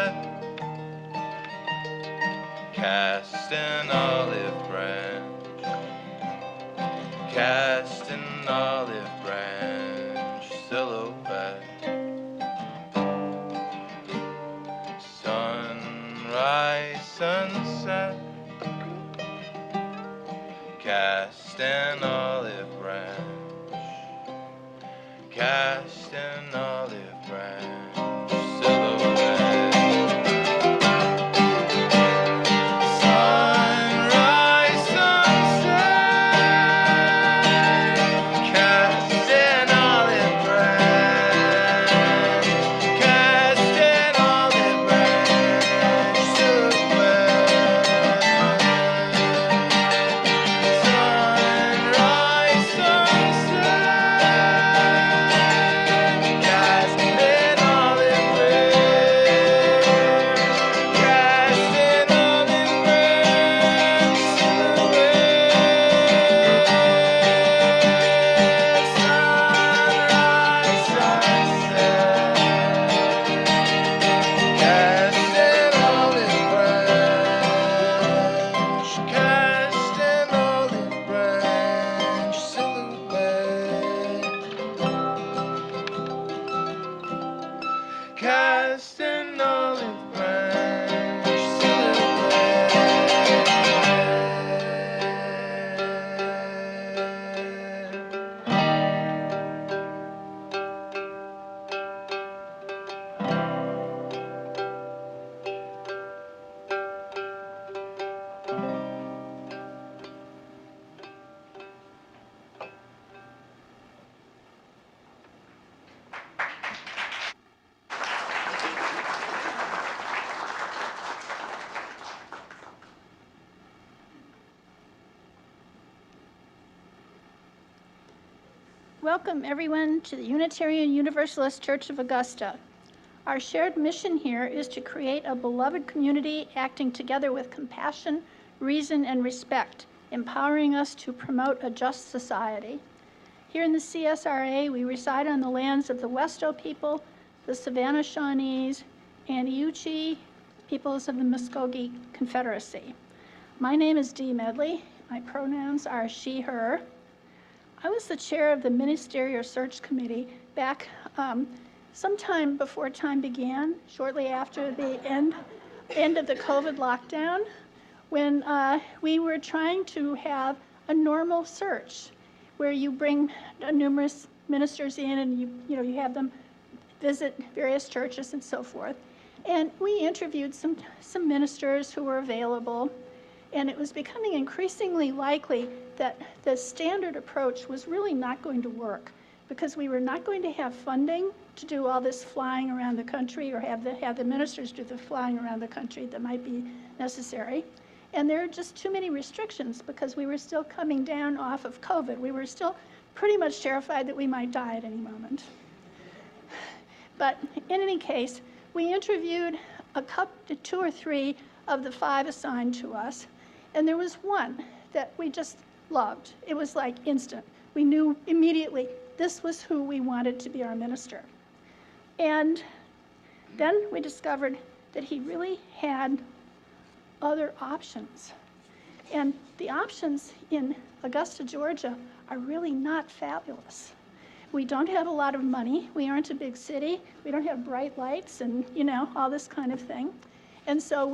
silhouette, cast an olive branch, cast an olive branch silhouette. Sunrise, sunset, cast an olive branch, cast an olive branch silhouette. Sunrise, sunset, cast an olive branch, cast an olive branch silhouette. Sunrise, sunset, cast an olive branch, cast an olive branch silhouette. Sunrise, sunset, cast an olive branch, cast an olive branch silhouette. Cast an olive branch Welcome everyone to the Unitarian Universalist Church of Augusta. Our shared mission here is to create a beloved community acting together with compassion, reason, and respect, empowering us to promote a just society. Here in the CSRA, we reside on the lands of the Westo people, the Savannah Shawnees, and UUCA peoples of the Muskogee Confederacy. My name is Dee Medley. My pronouns are she, her. I was the chair of the Ministerial Search Committee back sometime before time began, shortly after the end of the COVID lockdown, when we were trying to have a normal search where you bring numerous ministers in and you have them visit various churches and so forth. And we interviewed some ministers who were available, and it was becoming increasingly likely that the standard approach was really not going to work because we were not going to have funding to do all this flying around the country or have the ministers do the flying around the country that might be necessary. And there are just too many restrictions because we were still coming down off of COVID. We were still pretty much terrified that we might die at any moment. But in any case, we interviewed two or three of the 5 assigned to us, and there was one that we just loved. It was like instant. We knew immediately this was who we wanted to be our minister. And then we discovered that he really had other options. And the options in Augusta, Georgia are really not fabulous. We don't have a lot of money. We aren't a big city. We don't have bright lights and, all this kind of thing. And so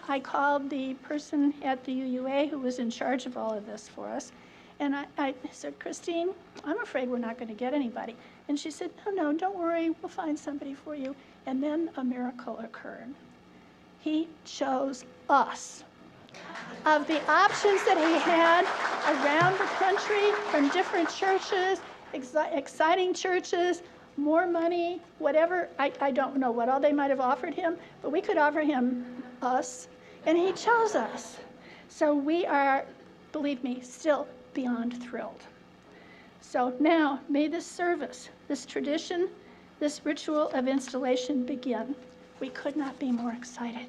I called the person at the UUA who was in charge of all of this for us. And I said, Christine, I'm afraid we're not going to get anybody. And she said, no, don't worry, we'll find somebody for you. And then a miracle occurred. He chose us. Of the options that he had around the country from different churches, exciting churches, more money, whatever, I don't know what all they might have offered him, but we could offer him us, and he chose us. So we are, believe me, still beyond thrilled. So now, may this service, this tradition, this ritual of installation begin. We could not be more excited.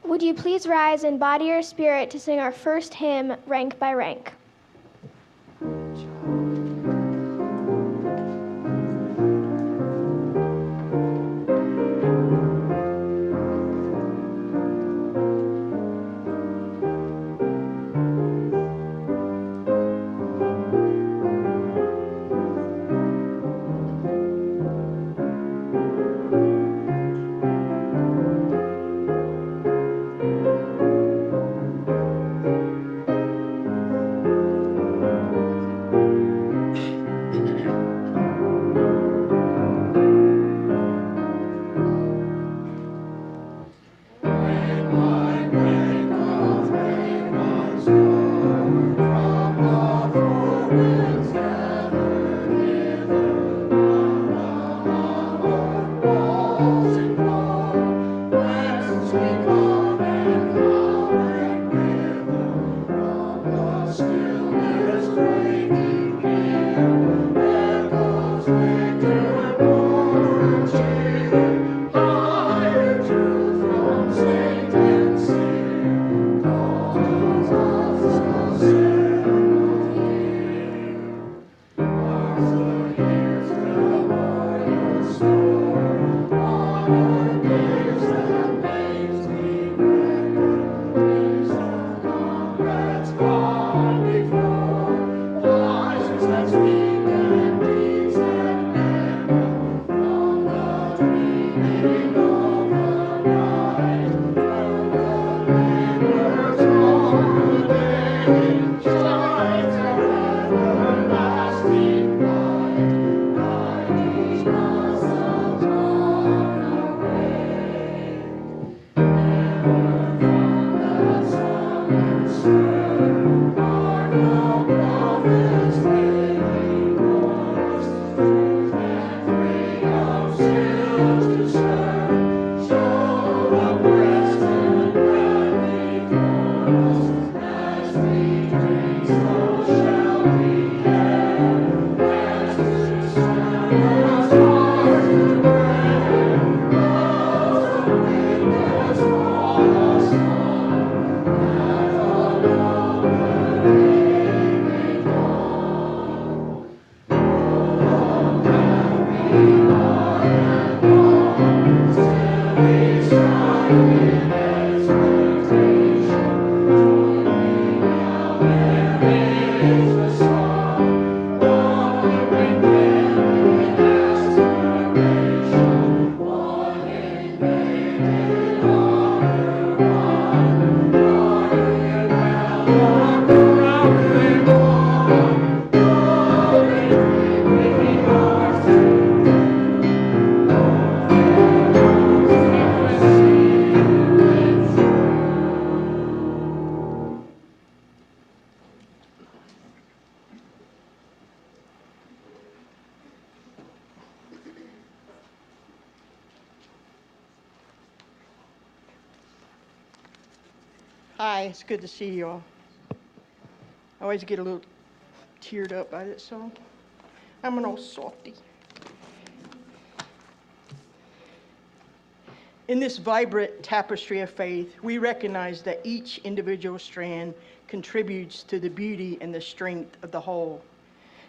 Would you please rise in body or spirit to sing our first hymn, Rank by Rank? Hi, it's good to see you all. I always get a little teared up by this song. I'm an old softy. In this vibrant tapestry of faith, we recognize that each individual strand contributes to the beauty and the strength of the whole.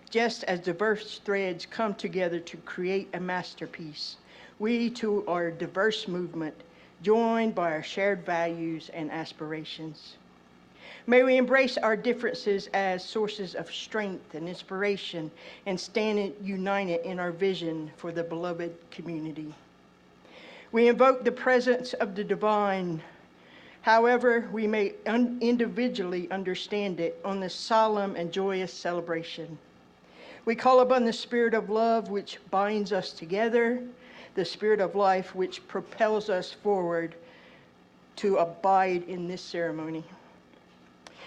Just as diverse threads come together to create a masterpiece, we too are a diverse movement, joined by our shared values and aspirations. May we embrace our differences as sources of strength and inspiration and stand united in our vision for the beloved community. We invoke the presence of the divine, however we may individually understand it, on this solemn and joyous celebration. We call upon the spirit of love which binds us together, the spirit of life which propels us forward to abide in this ceremony.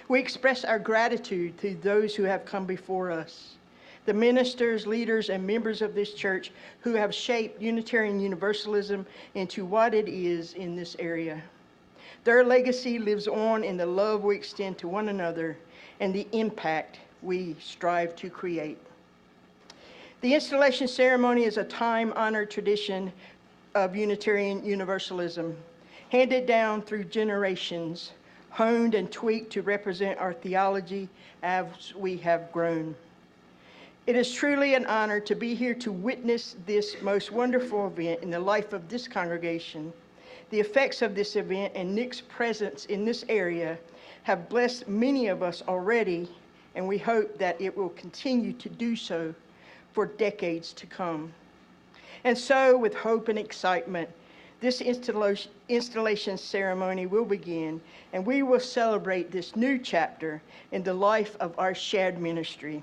We express our gratitude to those who have come before us, the ministers, leaders, and members of this church who have shaped Unitarian Universalism into what it is in this area. Their legacy lives on in the love we extend to one another and the impact we strive to create. The installation ceremony is a time-honored tradition of Unitarian Universalism, handed down through generations, honed and tweaked to represent our theology as we have grown. It is truly an honor to be here to witness this most wonderful event in the life of this congregation. The effects of this event and Nick's presence in this area have blessed many of us already, and we hope that it will continue to do so for decades to come. And so, with hope and excitement, this installation ceremony will begin, and we will celebrate this new chapter in the life of our shared ministry.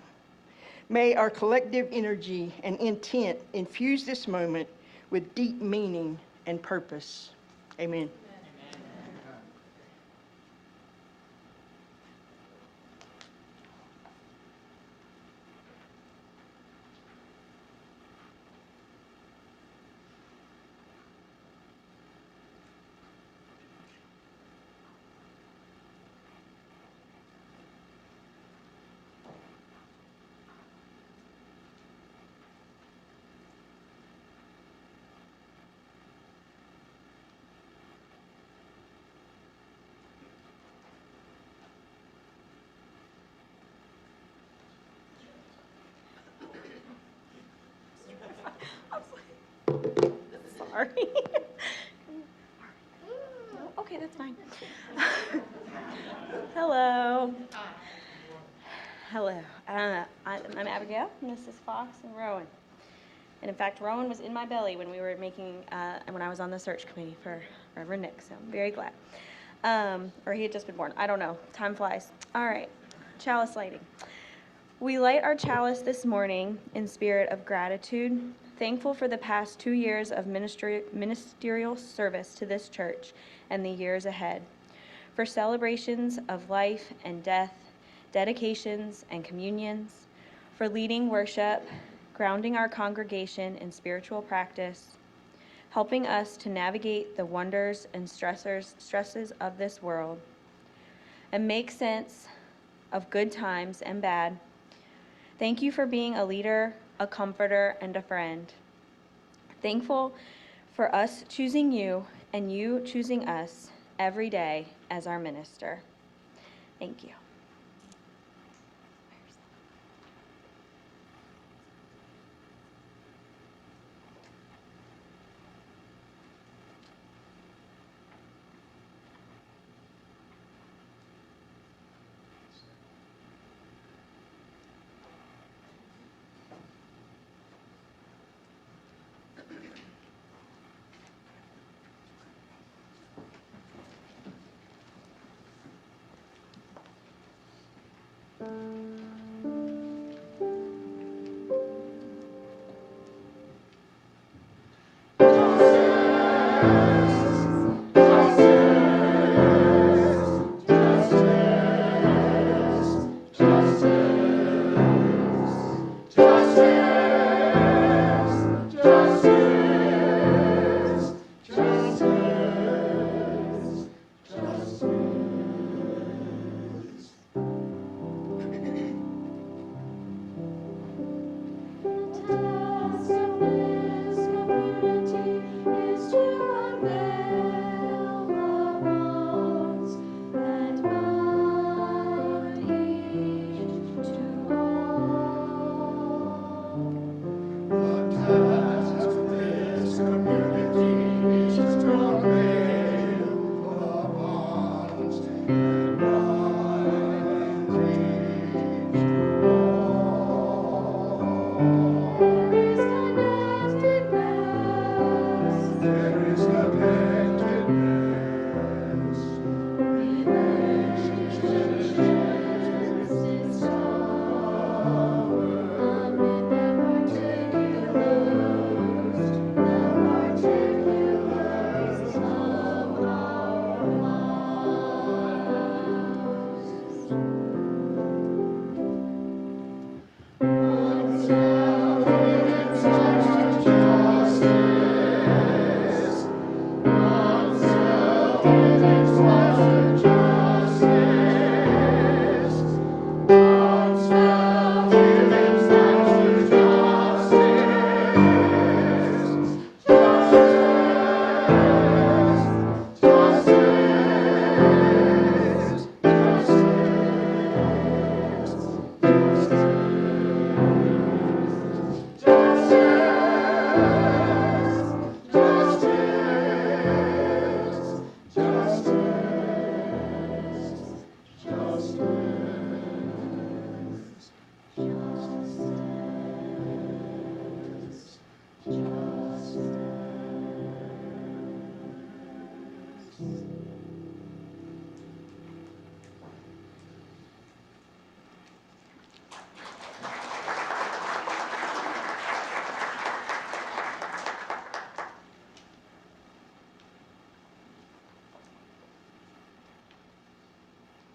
May our collective energy and intent infuse this moment with deep meaning and purpose. Amen. Sorry. No? Okay, that's fine. Hello. Hello. I'm Abigail, and this is Fox and Rowan. And in fact, Rowan was in my belly when we were when I was on the search committee for Reverend Nick, so I'm very glad. Or he had just been born. I don't know. Time flies. All right. Chalice lighting. We light our chalice this morning in spirit of gratitude, thankful for the past 2 years of ministerial service to this church and the years ahead, for celebrations of life and death, dedications and communions, for leading worship, grounding our congregation in spiritual practice, helping us to navigate the wonders and stresses of this world, and make sense of good times and bad. Thank you for being a leader, a comforter, and a friend. Thankful for us choosing you and you choosing us every day as our minister. Thank you.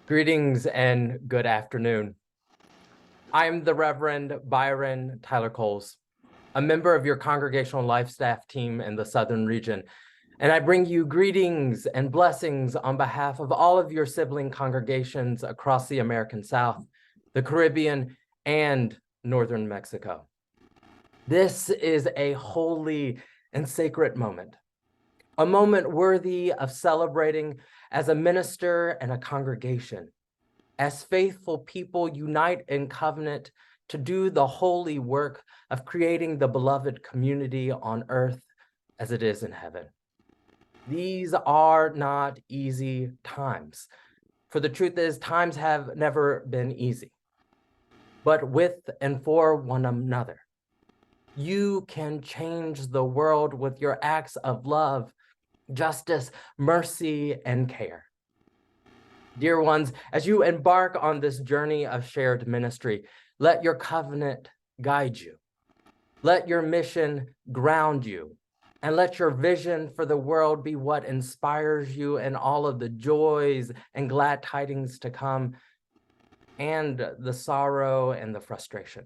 Greetings and good afternoon. I'm the Reverend Byron Tyler Coles, a member of your congregational life staff team in the Southern region, and I bring you greetings and blessings on behalf of all of your sibling congregations across the American South, the Caribbean, and Northern Mexico. This is a holy and sacred moment, a moment worthy of celebrating as a minister and a congregation. As faithful people unite in covenant to do the holy work of creating the beloved community on earth as it is in heaven. These are not easy times, for the truth is times have never been easy. But with and for one another, you can change the world with your acts of love, justice, mercy, and care. Dear ones, as you embark on this journey of shared ministry, let your covenant guide you. Let your mission ground you, and let your vision for the world be what inspires you in all of the joys and glad tidings to come, and the sorrow and the frustration.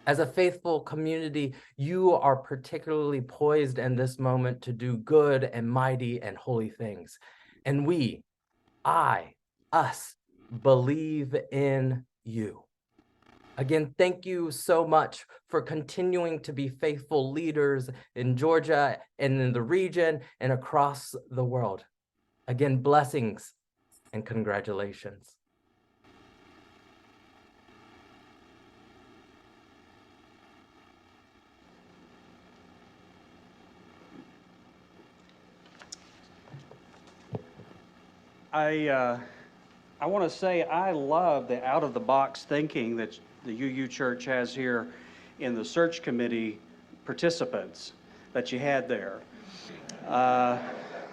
As a faithful community, you are particularly poised in this moment to do good and mighty and holy things. And we, us, believe in you. Again, thank you so much for continuing to be faithful leaders in Georgia and in the region and across the world. Again, blessings and congratulations. I want to say I love the out-of-the-box thinking that the UU Church has here in the search committee participants that you had there.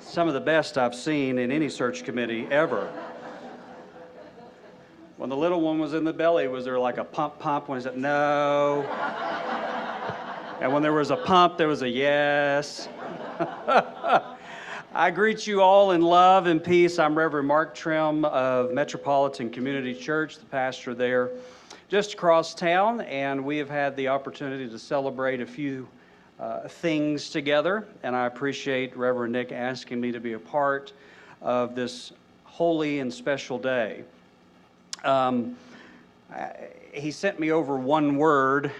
Some of the best I've seen in any search committee ever. When the little one was in the belly, was there like a pump when he said no? And when there was a pump, there was a yes. I greet you all in love and peace. I'm Reverend Mark Trim of Metropolitan Community Church, the pastor there just across town, and we have had the opportunity to celebrate a few things together, and I appreciate Reverend Nick asking me to be a part of this holy and special day. He sent me over one word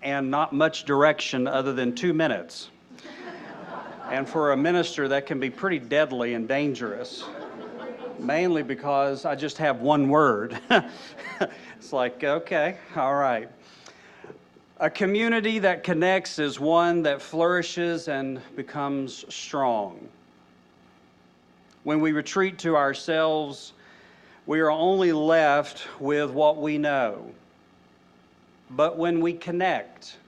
and not much direction other than 2 minutes. And for a minister, that can be pretty deadly and dangerous, mainly because I just have one word. It's like, okay, all right. A community that connects is one that flourishes and becomes strong. When we retreat to ourselves, we are only left with what we know. But when we connect,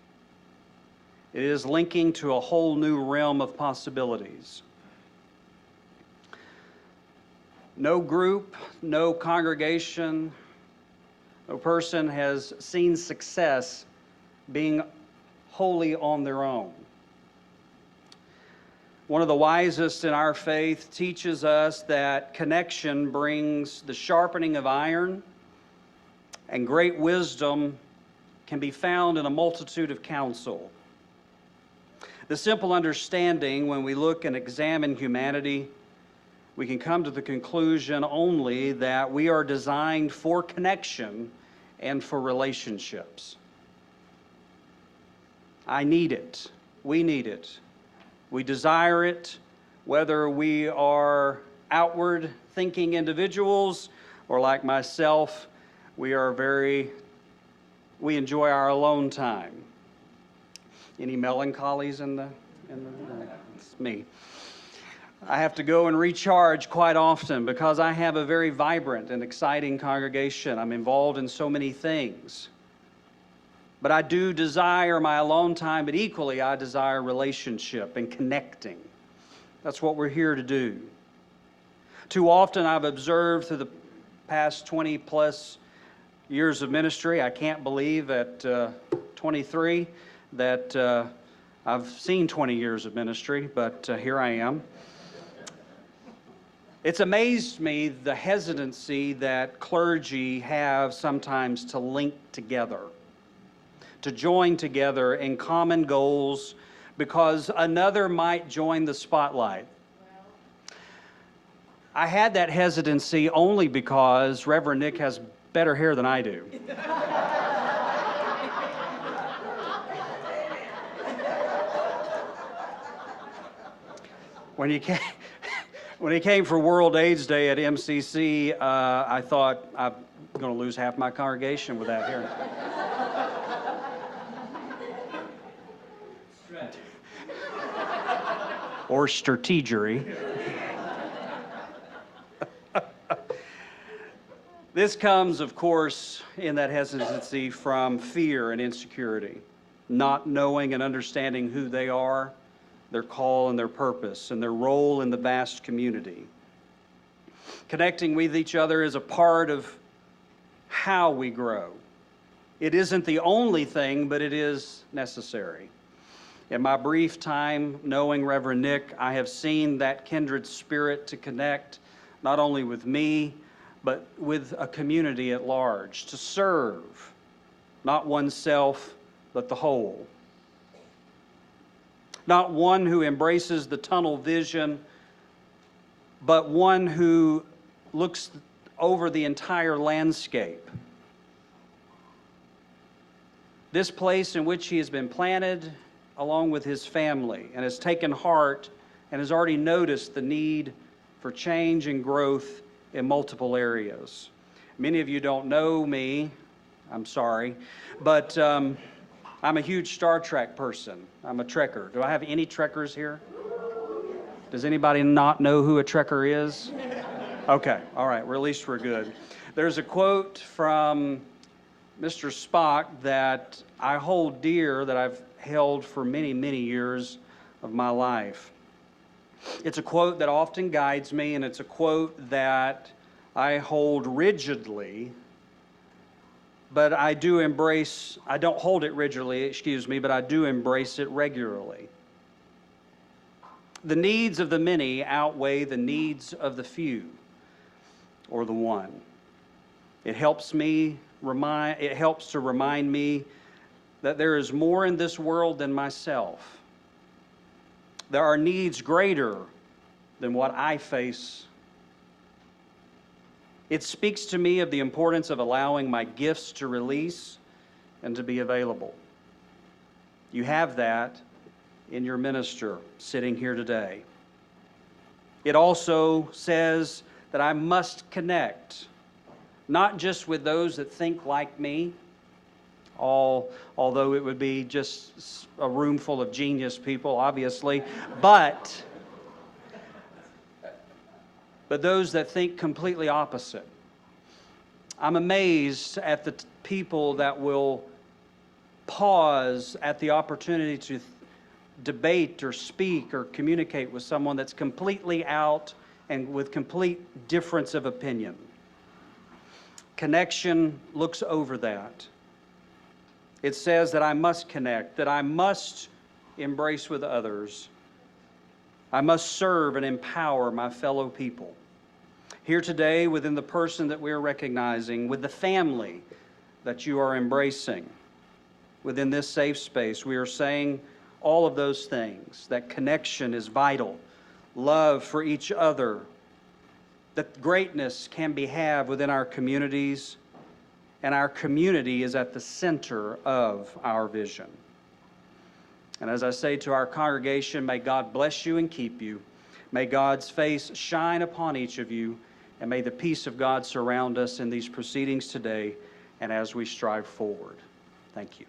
it is linking to a whole new realm of possibilities. No group, no congregation, no person has seen success being wholly on their own. One of the wisest in our faith teaches us that connection brings the sharpening of iron, and great wisdom can be found in a multitude of counsel. The simple understanding, when we look and examine humanity, we can come to the conclusion only that we are designed for connection and for relationships. I need it. We need it. We desire it, whether we are outward thinking individuals or like myself, we enjoy our alone time. Any melancholies in the it's me. I have to go and recharge quite often because I have a very vibrant and exciting congregation. I'm involved in so many things. But I do desire my alone time, but equally I desire relationship and connecting. That's what we're here to do. Too often I've observed through the past 20 plus years of ministry, I can't believe at 23 that I've seen 20 years of ministry, but here I am. It's amazed me the hesitancy that clergy have sometimes to link together, to join together in common goals because another might join the spotlight. I had that hesitancy only because Reverend Nick has better hair than I do. When he came for World AIDS Day at MCC, I thought I'm going to lose half my congregation with that hair. Or strategery. This comes, of course, in that hesitancy from fear and insecurity, not knowing and understanding who they are, their call and their purpose, and their role in the vast community. Connecting with each other is a part of how we grow. It isn't the only thing, but it is necessary. In my brief time knowing Reverend Nick, I have seen that kindred spirit to connect not only with me, but with a community at large, to serve, not oneself, but the whole. Not one who embraces the tunnel vision, but one who looks over the entire landscape. This place in which he has been planted, along with his family, and has taken heart and has already noticed the need for change and growth in multiple areas. Many of you don't know me, I'm sorry, but I'm a huge Star Trek person. I'm a Trekker. Do I have any Trekkers here? Does anybody not know who a Trekker is? Okay, all right, well, at least we're good. There's a quote from Mr. Spock that I hold dear, that I've held for many, many years of my life. It's a quote that often guides me, and it's a quote that I hold rigidly, but I don't hold it rigidly, but I do embrace it regularly. The needs of the many outweigh the needs of the few, or the one. It helps to remind me that there is more in this world than myself. There are needs greater than what I face. It speaks to me of the importance of allowing my gifts to release and to be available. You have that in your minister sitting here today. It also says that I must connect, not just with those that think like me, although it would be just a room full of genius people, obviously, but those that think completely opposite. I'm amazed at the people that will pause at the opportunity to debate or speak or communicate with someone that's completely out and with complete difference of opinion. Connection looks over that. It says that I must connect, that I must embrace with others. I must serve and empower my fellow people. Here today, within the person that we're recognizing, with the family that you are embracing, within this safe space, we are saying all of those things, that connection is vital, love for each other, that greatness can be had within our communities, and our community is at the center of our vision. And as I say to our congregation, may God bless you and keep you. May God's face shine upon each of you, and may the peace of God surround us in these proceedings today and as we strive forward. Thank you.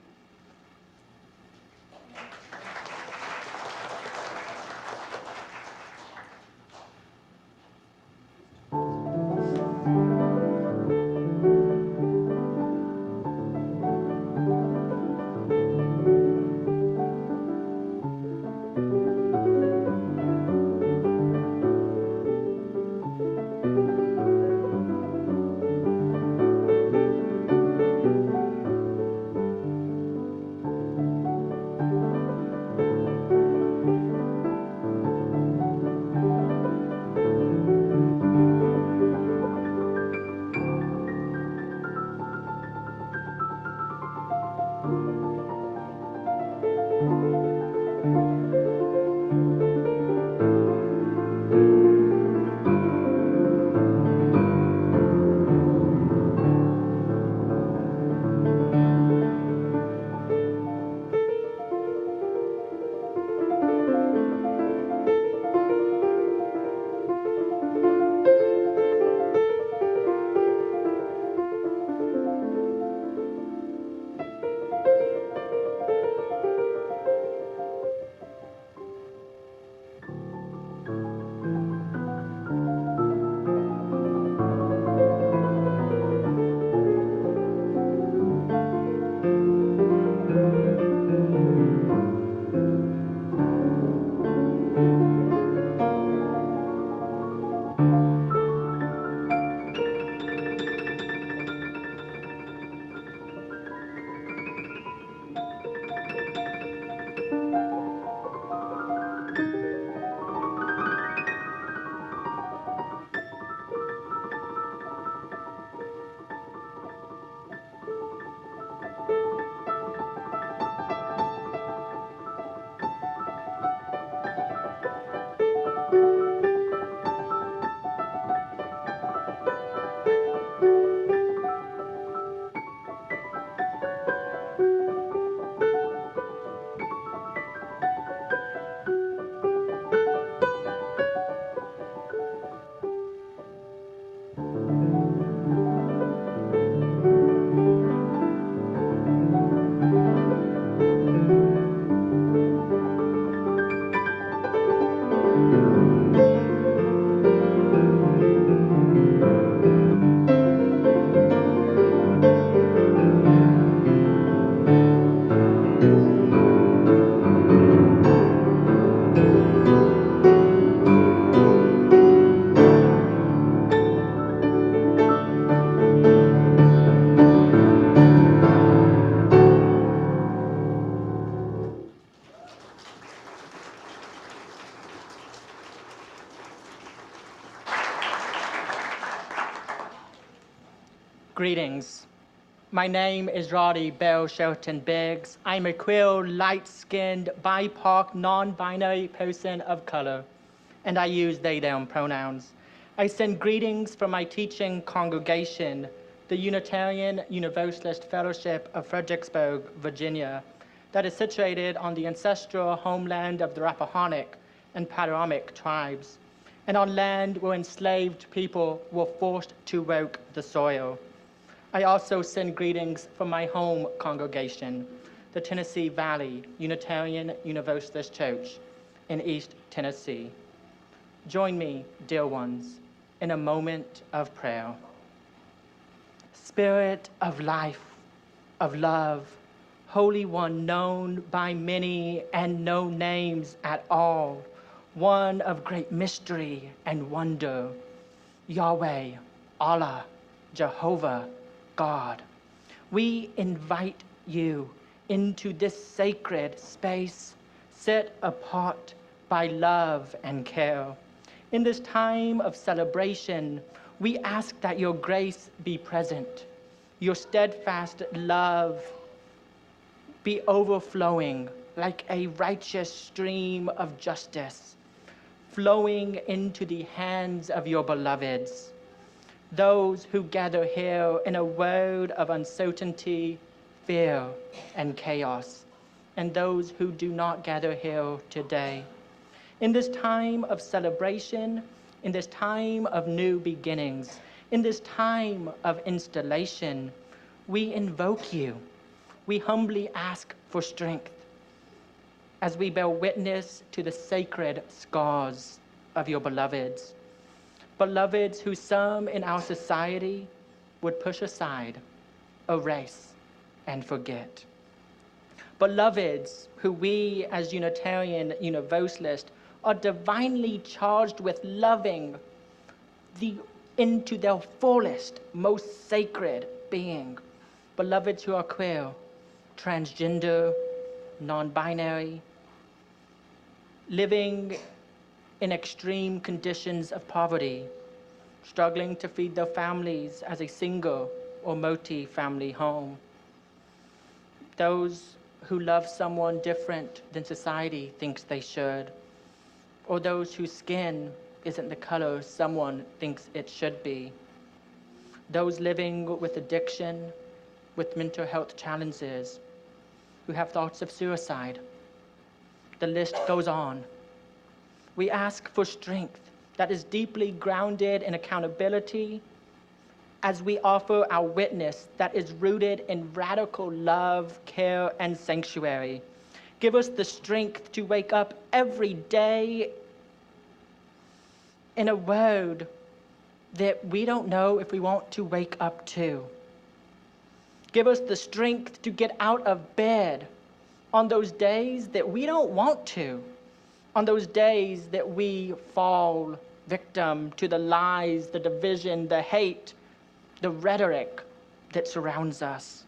Greetings. My name is Jezibell Shelton Biggs. I'm a queer, light-skinned, BIPOC, non-binary person of color, and I use they/them pronouns. I send greetings from my teaching congregation, the Unitarian Universalist Fellowship of Fredericksburg, Virginia, that is situated on the ancestral homeland of the Rappahannock and Potawatomi tribes, and on land where enslaved people were forced to work the soil. I also send greetings from my home congregation, the Tennessee Valley Unitarian Universalist Church in East Tennessee. Join me, dear ones, in a moment of prayer. Spirit of life, of love, Holy One known by many and no names at all, one of great mystery and wonder, Yahweh, Allah, Jehovah, God, we invite you into this sacred space set apart by love and care. In this time of celebration, we ask that your grace be present, your steadfast love be overflowing like a righteous stream of justice, flowing into the hands of your beloveds, those who gather here in a world of uncertainty, fear, and chaos, and those who do not gather here today. In this time of celebration, in this time of new beginnings, in this time of installation, we invoke you. We humbly ask for strength as we bear witness to the sacred scars of your beloveds. Beloveds who some in our society would push aside, erase, and forget. Beloveds who we as Unitarian Universalists are divinely charged with loving into their fullest, most sacred being. Beloveds who are queer, transgender, non-binary, living in extreme conditions of poverty, struggling to feed their families as a single or multi-family home. Those who love someone different than society thinks they should, or those whose skin isn't the color someone thinks it should be. Those living with addiction, with mental health challenges, who have thoughts of suicide. The list goes on. We ask for strength that is deeply grounded in accountability as we offer our witness that is rooted in radical love, care, and sanctuary. Give us the strength to wake up every day in a world that we don't know if we want to wake up to. Give us the strength to get out of bed on those days that we don't want to, on those days that we fall victim to the lies, the division, the hate, the rhetoric that surrounds us,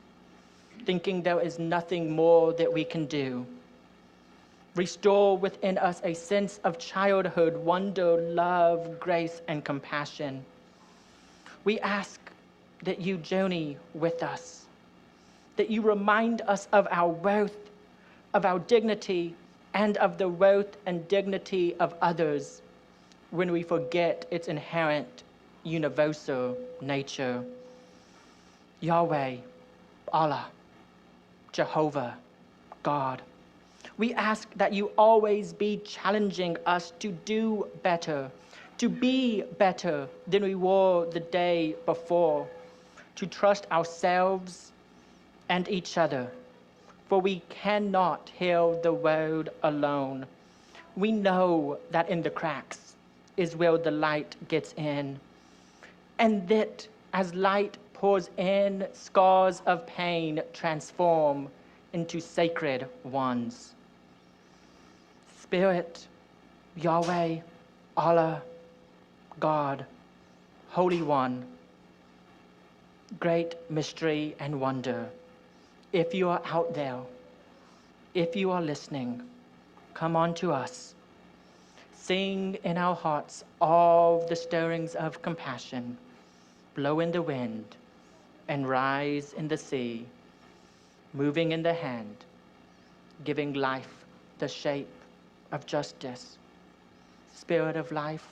thinking there is nothing more that we can do. Restore within us a sense of childhood, wonder, love, grace, and compassion. We ask that you journey with us, that you remind us of our worth, of our dignity, and of the worth and dignity of others when we forget its inherent universal nature. Yahweh, Allah, Jehovah, God, we ask that you always be challenging us to do better, to be better than we were the day before, to trust ourselves and each other, for we cannot heal the world alone. We know that in the cracks is where the light gets in, and that as light pours in, scars of pain transform into sacred ones. Spirit, Yahweh, Allah, God, Holy One, great mystery and wonder, if you are out there, if you are listening, come on to us. Sing in our hearts all the stirrings of compassion, blow in the wind and rise in the sea, moving in the hand, giving life the shape of justice. Spirit of life,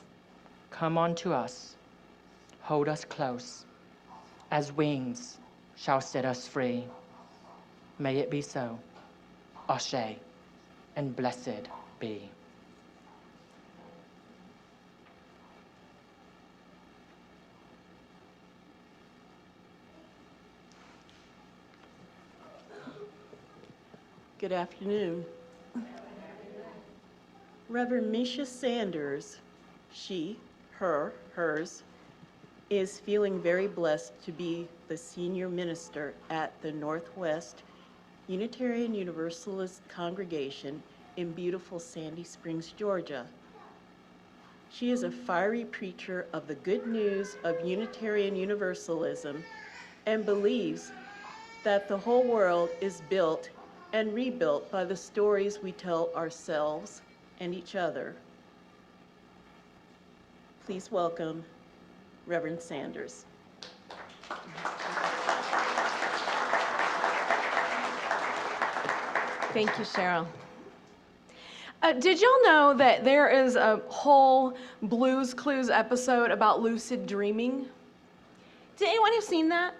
come unto us, hold us close, as wings shall set us free. May it be so. Ashe, and blessed be. Good afternoon. Reverend Misha Sanders, she, her, hers, is feeling very blessed to be the senior minister at the Northwest Unitarian Universalist Congregation in beautiful Sandy Springs, Georgia. She is a fiery preacher of the good news of Unitarian Universalism and believes that the whole world is built and rebuilt by the stories we tell ourselves and each other. Please welcome Reverend Sanders. Thank you, Cheryl. Did y'all know that there is a whole Blue's Clues episode about lucid dreaming? Did anyone have seen that?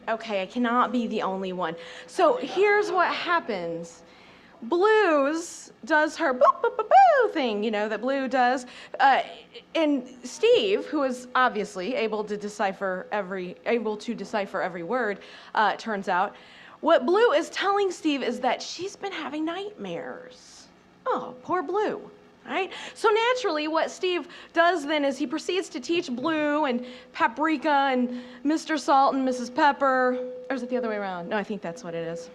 Okay, I cannot be the only one. So here's what happens. Blues does her boo boo boo boo thing, you know, that Blue does. And Steve, who is obviously able to decipher every word, turns out, what Blue is telling Steve is that she's been having nightmares. Oh, poor Blue, right? So naturally, what Steve does then is he proceeds to teach Blue and Paprika and Mr. Salt and Mrs. Pepper, or is it the other way around? No, I think that's what it is.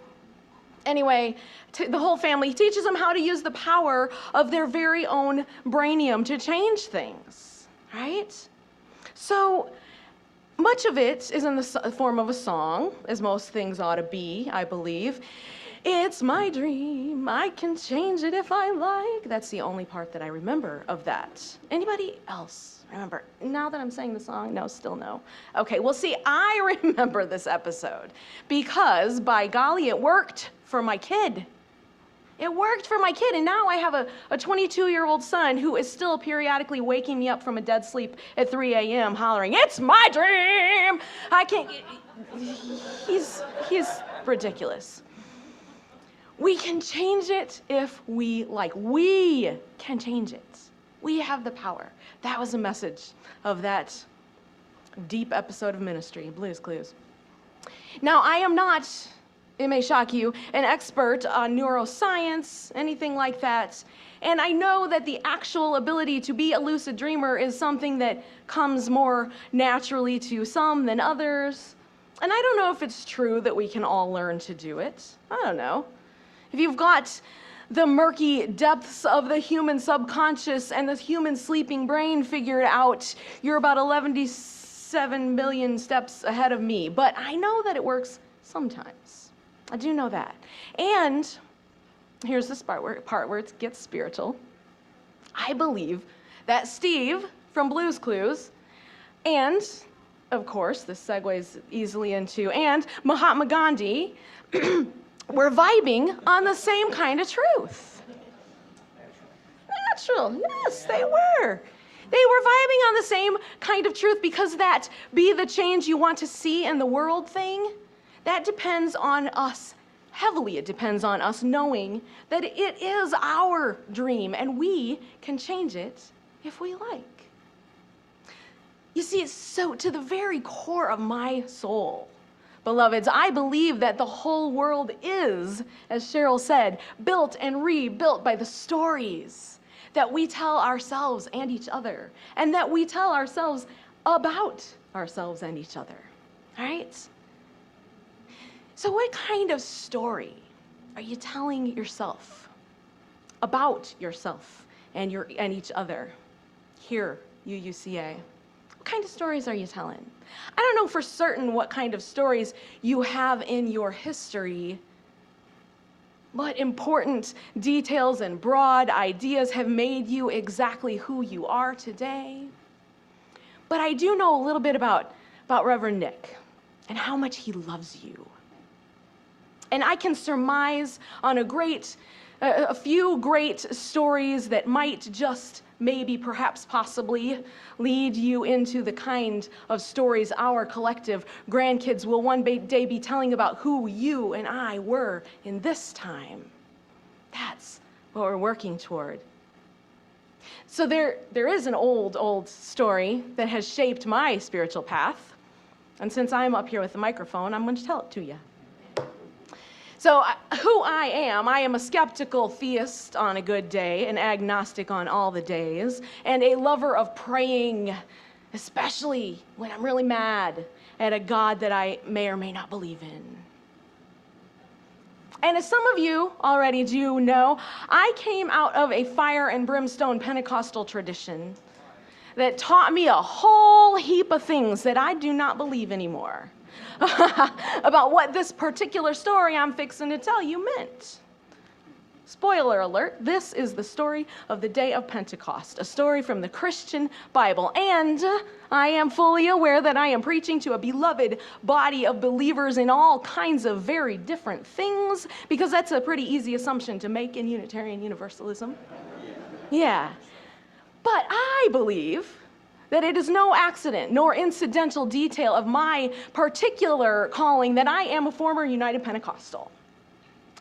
Anyway, the whole family, he teaches them how to use the power of their very own brainium to change things, right? So much of it is in the form of a song, as most things ought to be, I believe. It's my dream, I can change it if I like. That's the only part that I remember of that. Anybody else remember? Now that I'm saying the song, no, still no. Okay, well see, I remember this episode because by golly, it worked for my kid. It worked for my kid, and now I have a 22-year-old son who is still periodically waking me up from a dead sleep at 3 a.m. hollering, "It's my dream!" I can't, he's ridiculous. We can change it if we like. We can change it. We have the power. That was the message of that deep episode of ministry, Blue's Clues. Now, I am not, it may shock you, an expert on neuroscience, anything like that. And I know that the actual ability to be a lucid dreamer is something that comes more naturally to some than others. And I don't know if it's true that we can all learn to do it. I don't know. If you've got the murky depths of the human subconscious and the human sleeping brain figured out, you're about 11.7 million steps ahead of me. But I know that it works sometimes. I do know that. And here's this part where it gets spiritual. I believe that Steve from Blue's Clues and, of course, this segues easily into, and Mahatma Gandhi were vibing on the same kind of truth. Natural, yes, they were. They were vibing on the same kind of truth because that be the change you want to see in the world thing, that depends on us. Heavily it depends on us knowing that it is our dream and we can change it if we like. You see, it's so to the very core of my soul. Beloveds, I believe that the whole world is, as Cheryl said, built and rebuilt by the stories that we tell ourselves and each other, and that we tell ourselves about ourselves and each other, all right? So what kind of story are you telling yourself about yourself and each other here, UUCA? What kind of stories are you telling? I don't know for certain what kind of stories you have in your history, but important details and broad ideas have made you exactly who you are today. But I do know a little bit about Reverend Nick and how much he loves you. And I can surmise on a few great stories that might just maybe, perhaps, possibly lead you into the kind of stories our collective grandkids will one day be telling about who you and I were in this time. That's what we're working toward. So there is an old story that has shaped my spiritual path. And since I'm up here with the microphone, I'm going to tell it to you. So who I am a skeptical theist on a good day, an agnostic on all the days, and a lover of praying, especially when I'm really mad at a God that I may or may not believe in. And as some of you already do know, I came out of a fire and brimstone Pentecostal tradition that taught me a whole heap of things that I do not believe anymore. About what this particular story I'm fixing to tell you meant. Spoiler alert, this is the story of the day of Pentecost, a story from the Christian Bible. And I am fully aware that I am preaching to a beloved body of believers in all kinds of very different things, because that's a pretty easy assumption to make in Unitarian Universalism. Yeah. But I believe that it is no accident nor incidental detail of my particular calling that I am a former United Pentecostal.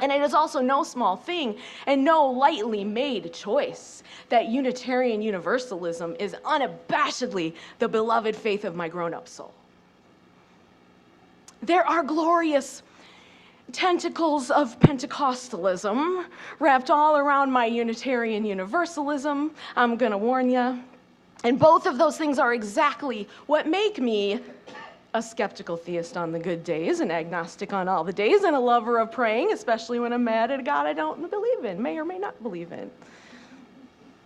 And it is also no small thing and no lightly made choice that Unitarian Universalism is unabashedly the beloved faith of my grown-up soul. There are glorious tentacles of Pentecostalism wrapped all around my Unitarian Universalism. I'm gonna warn you. And both of those things are exactly what make me a skeptical theist on the good days, an agnostic on all the days, and a lover of praying, especially when I'm mad at a God I don't believe in, may or may not believe in.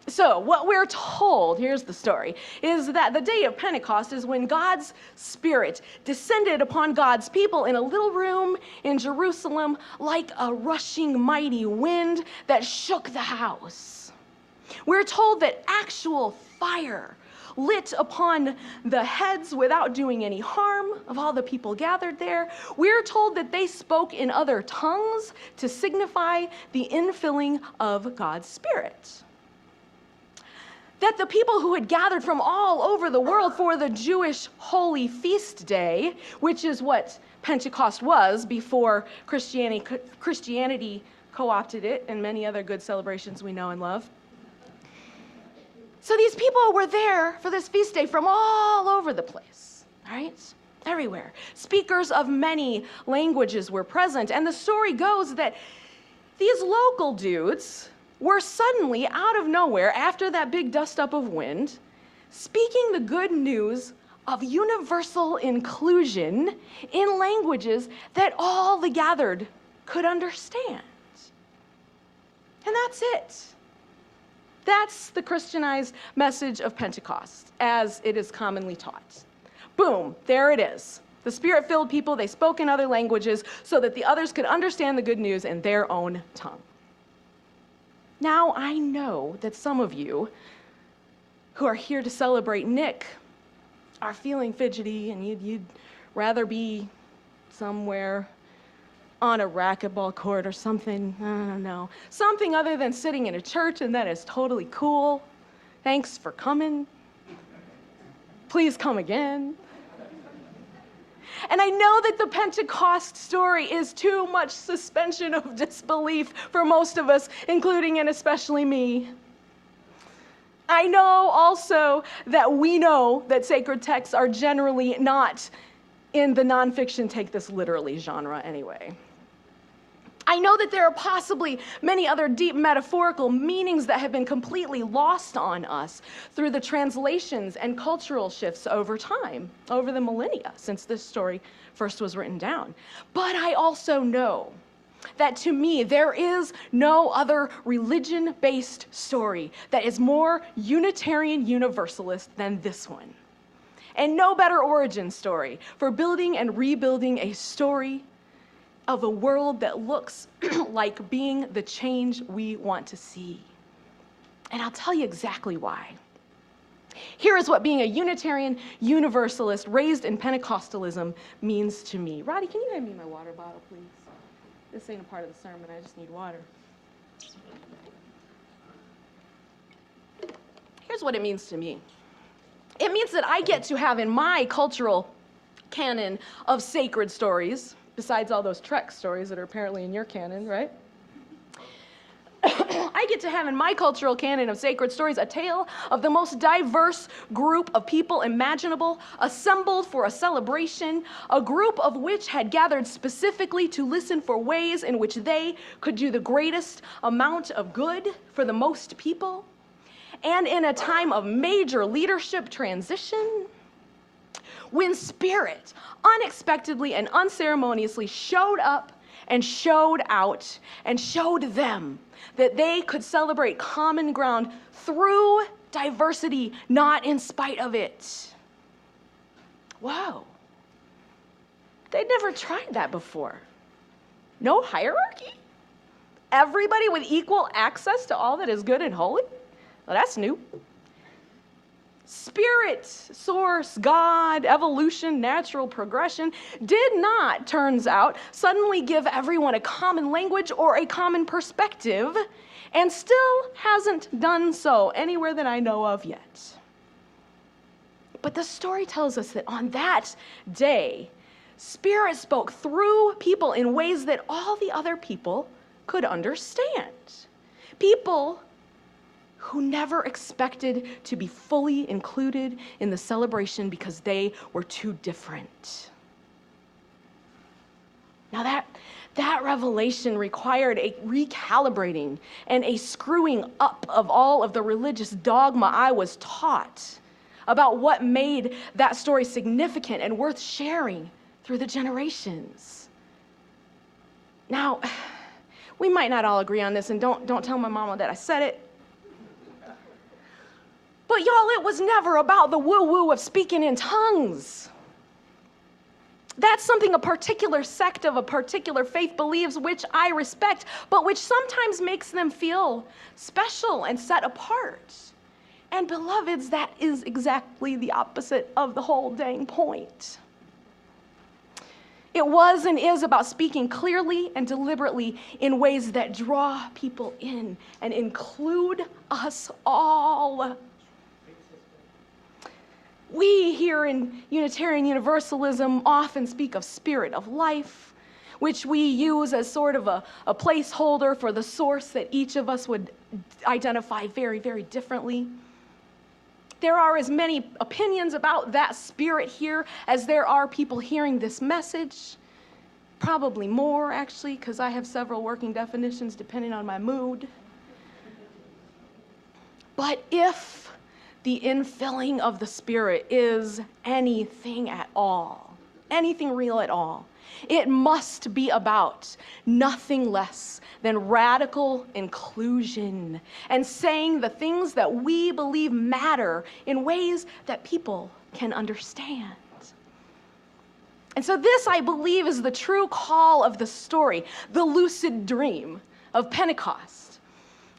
So what we're told, here's the story, is that the day of Pentecost is when God's Spirit descended upon God's people in a little room in Jerusalem like a rushing mighty wind that shook the house. We're told that actual fire lit upon the heads without doing any harm of all the people gathered there. We're told that they spoke in other tongues to signify the infilling of God's Spirit. That the people who had gathered from all over the world for the Jewish holy feast day, which is what Pentecost was before Christianity co-opted it, and many other good celebrations we know and love. So these people were there for this feast day from all over the place, right? Everywhere. Speakers of many languages were present, and the story goes that these local dudes were suddenly, out of nowhere, after that big dust-up of wind, speaking the good news of universal inclusion in languages that all the gathered could understand. And that's it. That's the Christianized message of Pentecost, as it is commonly taught. Boom, there it is. The Spirit-filled people, they spoke in other languages so that the others could understand the good news in their own tongue. Now, I know that some of you who are here to celebrate Nick are feeling fidgety and you'd rather be somewhere on a racquetball court or something, I don't know, something other than sitting in a church, and that is totally cool. Thanks for coming. Please come again. And I know that the Pentecost story is too much suspension of disbelief for most of us, including and especially me. I know also that we know that sacred texts are generally not in the nonfiction take this literally genre anyway. I know that there are possibly many other deep metaphorical meanings that have been completely lost on us through the translations and cultural shifts over time, over the millennia since this story first was written down. But I also know that to me, there is no other religion-based story that is more Unitarian Universalist than this one. And no better origin story for building and rebuilding a story of a world that looks like being the change we want to see. And I'll tell you exactly why. Here is what being a Unitarian Universalist raised in Pentecostalism means to me. Roddy, can you hand me my water bottle, please? This ain't a part of the sermon, I just need water. Here's what it means to me. It means that I get to have in my cultural canon of sacred stories, besides all those Trek stories that are apparently in your canon, right? I get to have in my cultural canon of sacred stories a tale of the most diverse group of people imaginable, assembled for a celebration, a group of which had gathered specifically to listen for ways in which they could do the greatest amount of good for the most people. And in a time of major leadership transition, when Spirit unexpectedly and unceremoniously showed up and showed out and showed them that they could celebrate common ground through diversity, not in spite of it. Wow. They'd never tried that before. No hierarchy? Everybody with equal access to all that is good and holy? Well, that's new. Spirit, source, God, evolution, natural progression did not, turns out, suddenly give everyone a common language or a common perspective, and still hasn't done so anywhere that I know of yet. But the story tells us that on that day, Spirit spoke through people in ways that all the other people could understand. People who never expected to be fully included in the celebration because they were too different. Now that revelation required a recalibrating and a screwing up of all of the religious dogma I was taught about what made that story significant and worth sharing through the generations. Now, we might not all agree on this, and don't tell my mama that I said it. But y'all, it was never about the woo-woo of speaking in tongues. That's something a particular sect of a particular faith believes, which I respect, but which sometimes makes them feel special and set apart. And beloveds, that is exactly the opposite of the whole dang point. It was and is about speaking clearly and deliberately in ways that draw people in and include us all. We here in Unitarian Universalism often speak of spirit of life, which we use as sort of a placeholder for the source that each of us would identify very, very differently. There are as many opinions about that spirit here as there are people hearing this message. Probably more, actually, because I have several working definitions depending on my mood. But if the infilling of the Spirit is anything at all, anything real at all, it must be about nothing less than radical inclusion and saying the things that we believe matter in ways that people can understand. And so this, I believe, is the true call of the story, the lucid dream of Pentecost.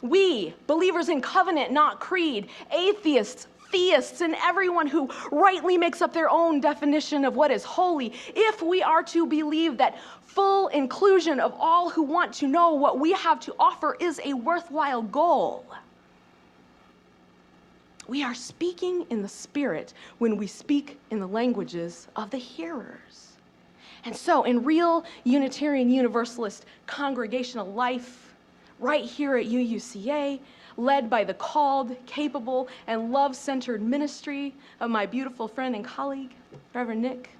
We, believers in covenant, not creed, atheists, theists, and everyone who rightly makes up their own definition of what is holy, if we are to believe that full inclusion of all who want to know what we have to offer is a worthwhile goal, we are speaking in the Spirit when we speak in the languages of the hearers. And so in real Unitarian Universalist congregational life, right here at UUCA, led by the called, capable, and love-centered ministry of my beautiful friend and colleague, Reverend Nick,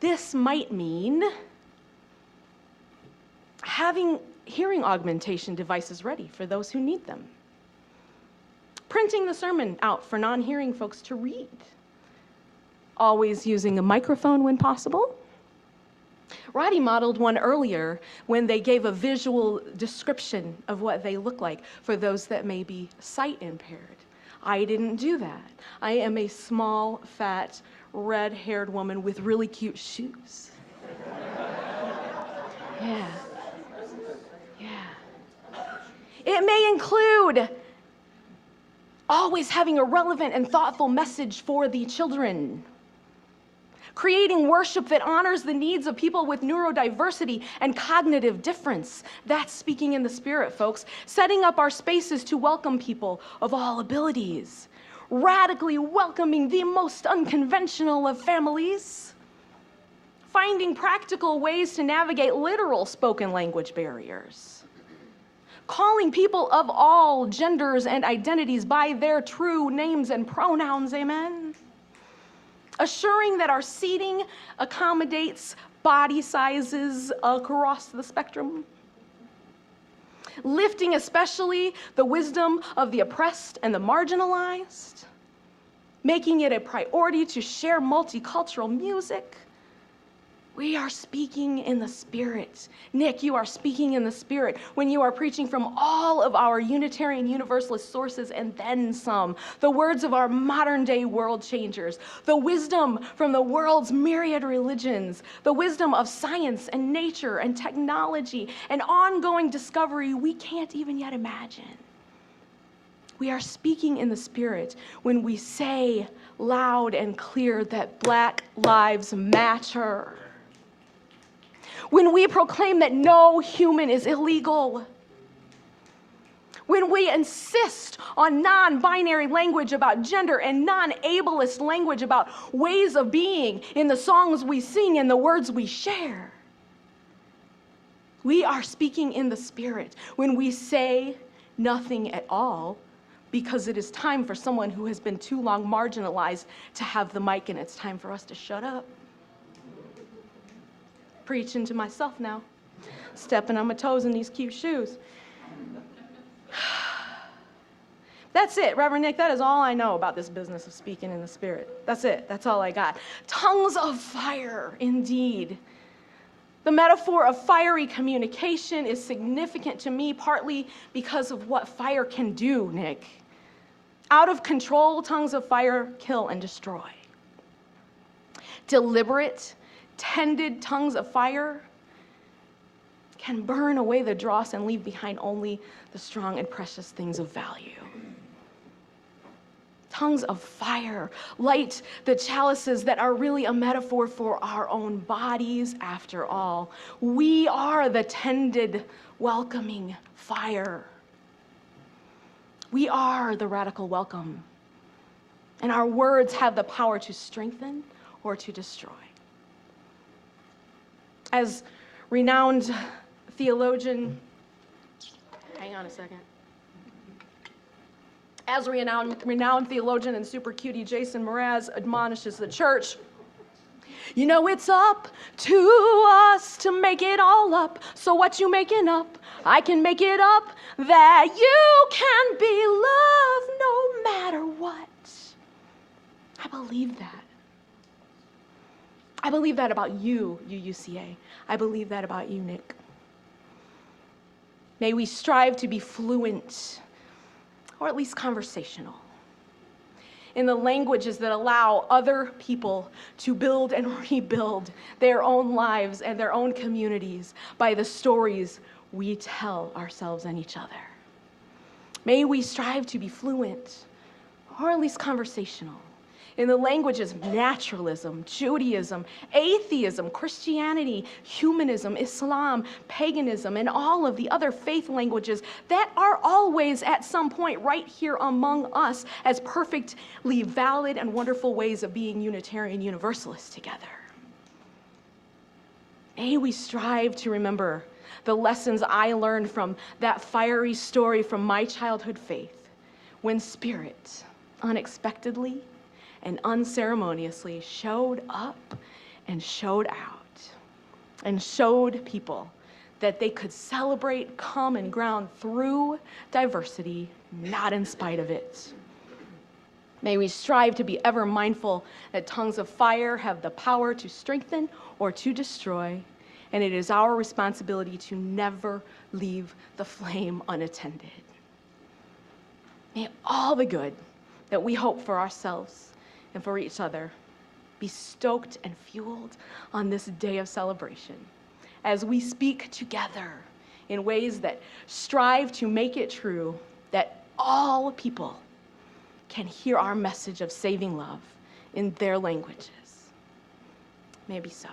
this might mean having hearing augmentation devices ready for those who need them, printing the sermon out for non-hearing folks to read, always using a microphone when possible. Roddy modeled one earlier when they gave a visual description of what they look like for those that may be sight impaired. I didn't do that. I am a small, fat, red-haired woman with really cute shoes. Yeah. It may include always having a relevant and thoughtful message for the children, creating worship that honors the needs of people with neurodiversity and cognitive difference. That's speaking in the Spirit, folks. Setting up our spaces to welcome people of all abilities, radically welcoming the most unconventional of families, finding practical ways to navigate literal spoken language barriers, calling people of all genders and identities by their true names and pronouns, amen? Assuring that our seating accommodates body sizes across the spectrum. Lifting especially the wisdom of the oppressed and the marginalized. Making it a priority to share multicultural music. We are speaking in the Spirit. Nick, you are speaking in the Spirit when you are preaching from all of our Unitarian Universalist sources and then some. The words of our modern day world changers, the wisdom from the world's myriad religions, the wisdom of science and nature and technology and ongoing discovery we can't even yet imagine. We are speaking in the Spirit when we say loud and clear that Black lives matter. When we proclaim that no human is illegal. When we insist on non-binary language about gender and non-ableist language about ways of being in the songs we sing and the words we share. We are speaking in the Spirit when we say nothing at all because it is time for someone who has been too long marginalized to have the mic and it's time for us to shut up. Preaching to myself now, stepping on my toes in these cute shoes. That's it, Reverend Nick, that is all I know about this business of speaking in the Spirit. That's it, that's all I got. Tongues of fire, indeed. The metaphor of fiery communication is significant to me, partly because of what fire can do, Nick. Out of control, tongues of fire kill and destroy. Deliberate, tended tongues of fire can burn away the dross and leave behind only the strong and precious things of value. Tongues of fire light the chalices that are really a metaphor for our own bodies, after all. We are the tended, welcoming fire. We are the radical welcome. And our words have the power to strengthen or to destroy. As renowned theologian, hang on a second. As renowned theologian and super cutie Jason Mraz admonishes the church, you know it's up to us to make it all up. So what you making up? I can make it up that you can be loved no matter what. I believe that. I believe that about you, UUCA. I believe that about you, Nick. May we strive to be fluent, or at least conversational, in the languages that allow other people to build and rebuild their own lives and their own communities by the stories we tell ourselves and each other. May we strive to be fluent, or at least conversational, in the languages of naturalism, Judaism, atheism, Christianity, humanism, Islam, paganism, and all of the other faith languages that are always at some point right here among us as perfectly valid and wonderful ways of being Unitarian Universalists together. May we strive to remember the lessons I learned from that fiery story from my childhood faith, when Spirit unexpectedly and unceremoniously showed up and showed out and showed people that they could celebrate common ground through diversity, not in spite of it. May we strive to be ever mindful that tongues of fire have the power to strengthen or to destroy, and it is our responsibility to never leave the flame unattended. May all the good that we hope for ourselves and for each other be stoked and fueled on this day of celebration as we speak together in ways that strive to make it true that all people can hear our message of saving love in their languages. May it be so.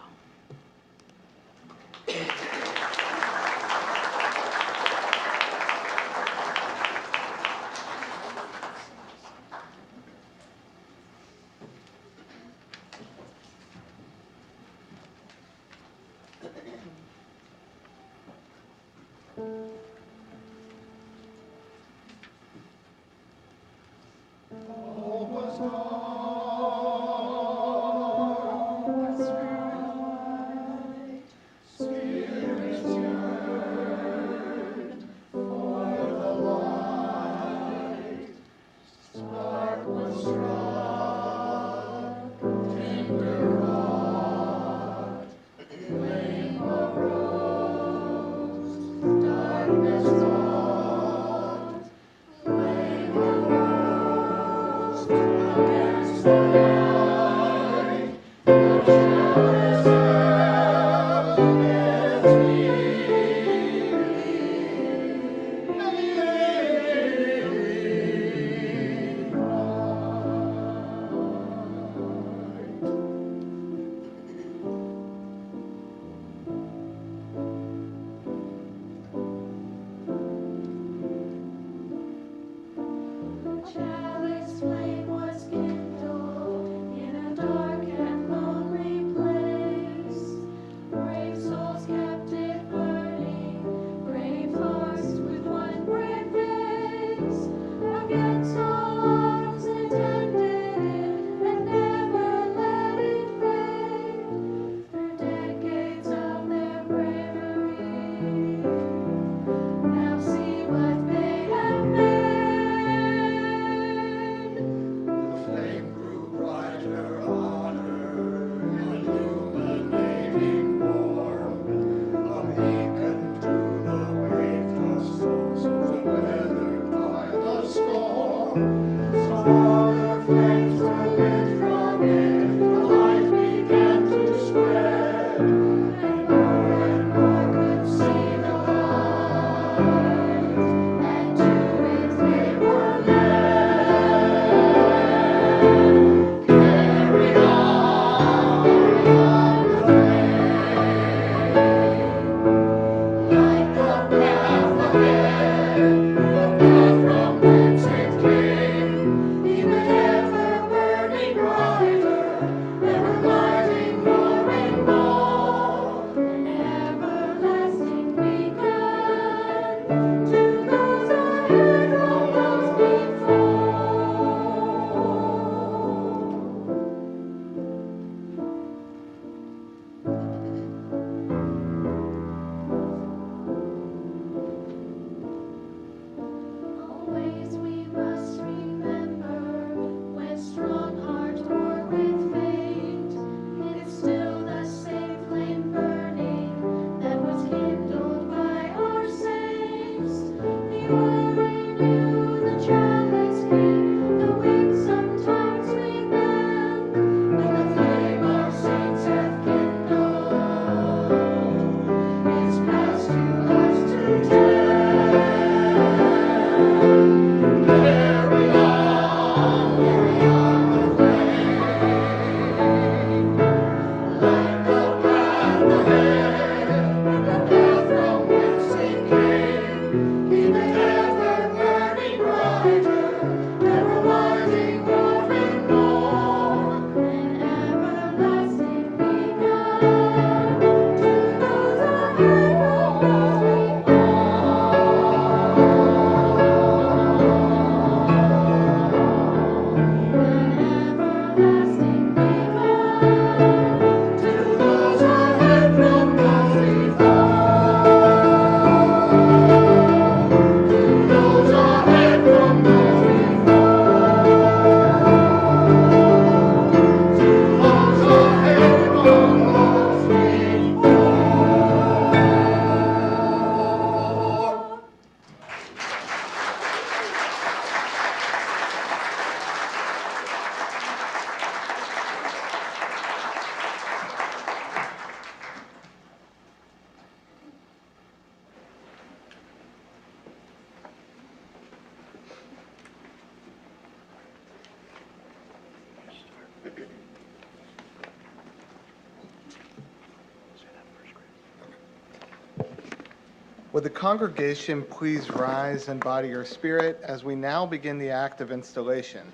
Would the congregation please rise and body your spirit as we now begin the act of installation?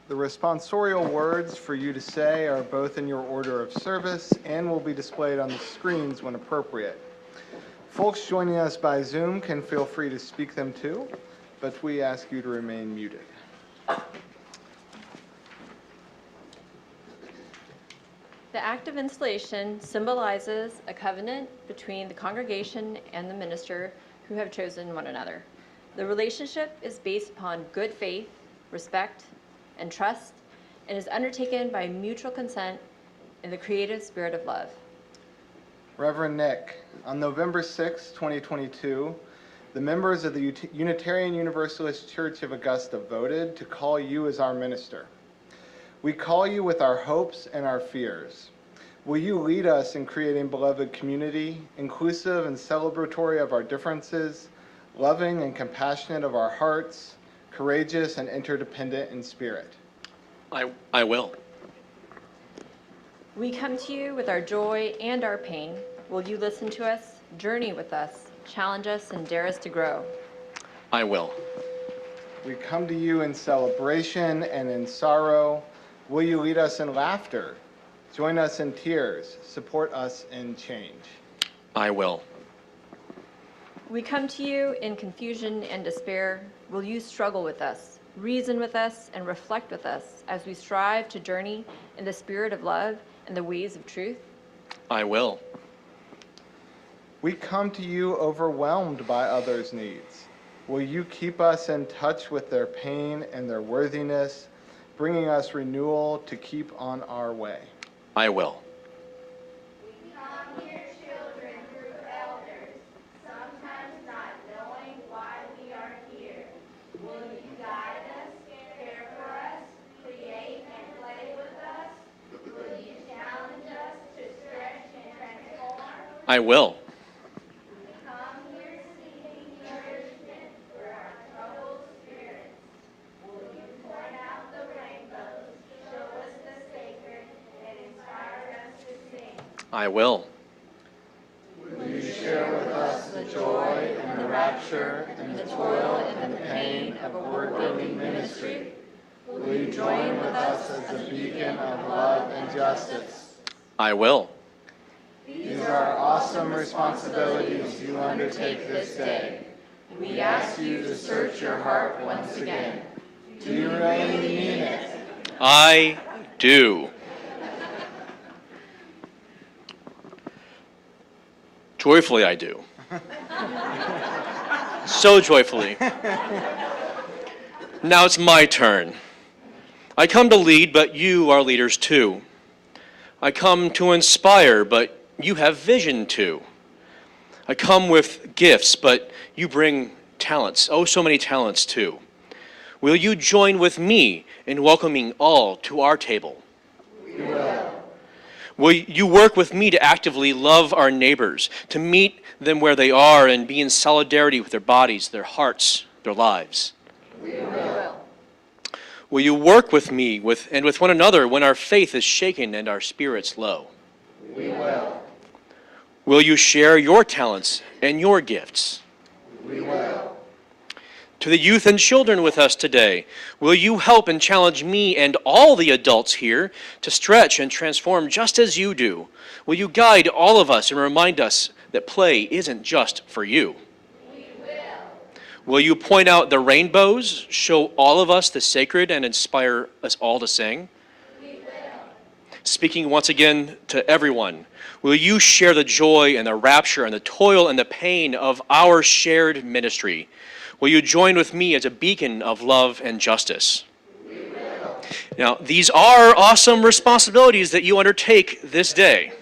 The responsorial words for you to say are both in your order of service and will be displayed on the screens when appropriate. Folks joining us by Zoom can feel free to speak them too, but we ask you to remain muted. The act of installation symbolizes a covenant between the congregation and the minister who have chosen one another. The relationship is based upon good faith, respect, and trust, and is undertaken by mutual consent in the creative spirit of love. Reverend Nick, on November 6, 2022, the members of the Unitarian Universalist Church of Augusta voted to call you as our minister. We call you with our hopes and our fears. Will you lead us in creating beloved community, inclusive and celebratory of our differences, loving and compassionate of our hearts, courageous and interdependent in spirit? I will. We come to you with our joy and our pain. Will you listen to us, journey with us, challenge us, and dare us to grow? I will. We come to you in celebration and in sorrow. Will you lead us in laughter, join us in tears, support us in change? I will. We come to you in confusion and despair. Will you struggle with us, reason with us, and reflect with us as we strive to journey in the spirit of love and the ways of truth? I will. We come to you overwhelmed by others' needs. Will you keep us in touch with their pain and their worthiness, bringing us renewal to keep on our way? I will. We come here, children, through elders, sometimes not knowing why we are here. Will you guide us, care for us, create and play with us? Will you challenge us to stretch and transform? I will. We come here seeking nourishment for our troubled spirits. Will you point out the rainbows, show us the sacred, and inspire us to sing? I will. Will you share with us the joy and the rapture and the toil and the pain of a word-bringing ministry? Will you join with us as a beacon of love and justice? I will. These are awesome responsibilities you undertake this day. We ask you to search your heart once again. Do you really mean it? I do. Joyfully, I do. So joyfully. Now it's my turn. I come to lead, but you are leaders too. I come to inspire, but you have vision too. I come with gifts, but you bring talents, oh so many talents too. Will you join with me in welcoming all to our table? We will. Will you work with me to actively love our neighbors, to meet them where they are and be in solidarity with their bodies, their hearts, their lives? We will. Will you work with me and with one another when our faith is shaken and our spirits low? We will. Will you share your talents and your gifts? We will. To the youth and children with us today, will you help and challenge me and all the adults here to stretch and transform just as you do? Will you guide all of us and remind us that play isn't just for you? We will. Will you point out the rainbows, show all of us the sacred, and inspire us all to sing? We will. Speaking once again to everyone, will you share the joy and the rapture and the toil and the pain of our shared ministry? Will you join with me as a beacon of love and justice? We will. Now, these are awesome responsibilities that you undertake this day.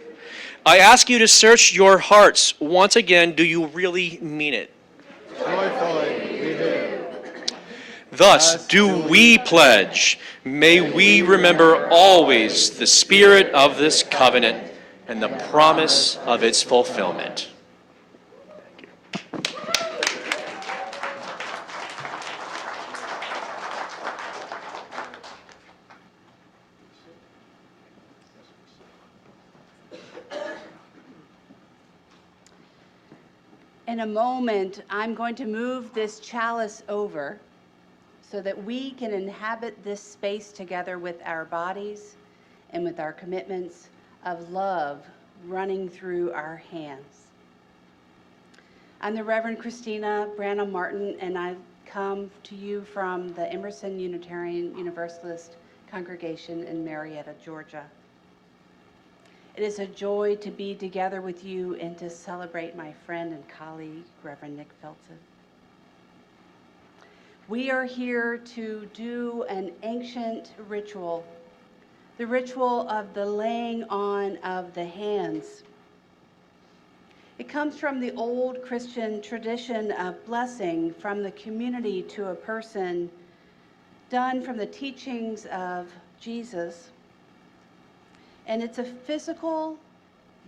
I ask you to search your hearts once again. Do you really mean it? Joyfully, we do. Thus do we pledge. May we remember always the spirit of this covenant and the promise of its fulfillment. And in a moment, I'm going to move this chalice over so that we can inhabit this space together with our bodies and with our commitments of love running through our hands. I'm the Reverend Christina Branham Martin, and I come to you from the Emerson Unitarian Universalist congregation in Marietta, Georgia. It is a joy to be together with you and to celebrate my friend and colleague, Reverend Nick Filzen. We are here to do an ancient ritual, the ritual of the laying on of the hands. It comes from the old Christian tradition of blessing from the community to a person, done from the teachings of Jesus. And it's a physical,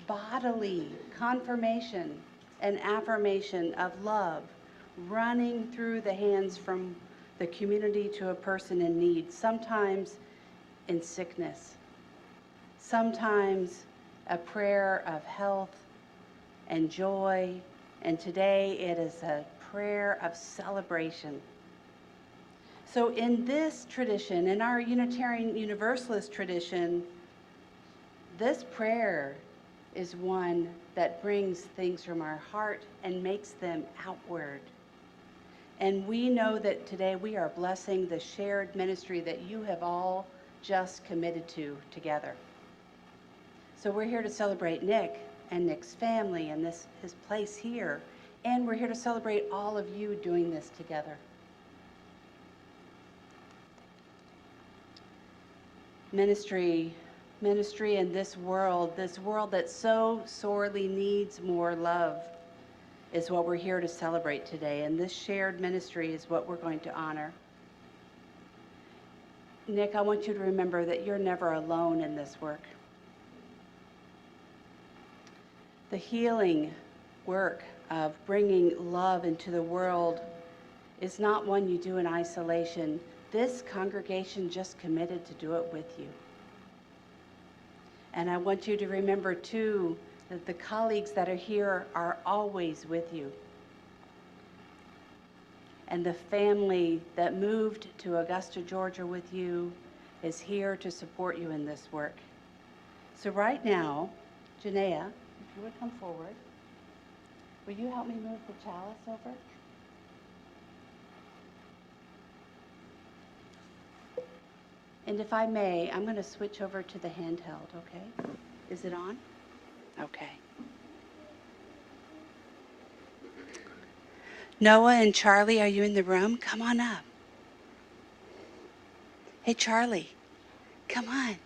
bodily confirmation and affirmation of love running through the hands from the community to a person in need, sometimes in sickness, sometimes a prayer of health and joy, and today it is a prayer of celebration. So in this tradition, in our Unitarian Universalist tradition, this prayer is one that brings things from our heart and makes them outward. And we know that today we are blessing the shared ministry that you have all just committed to together. So we're here to celebrate Nick and Nick's family and his place here. And we're here to celebrate all of you doing this together. Ministry in this world that so sorely needs more love, is what we're here to celebrate today. And this shared ministry is what we're going to honor. Nick, I want you to remember that you're never alone in this work. The healing work of bringing love into the world is not one you do in isolation. This congregation just committed to do it with you. And I want you to remember, too, that the colleagues that are here are always with you. And the family that moved to Augusta, Georgia with you is here to support you in this work. So right now, Janeya, if you would come forward, will you help me move the chalice over? And if I may, I'm going to switch over to the handheld, okay? Is it on? Okay. Noah and Charlie, are you in the room? Come on up. Hey, Charlie, come on.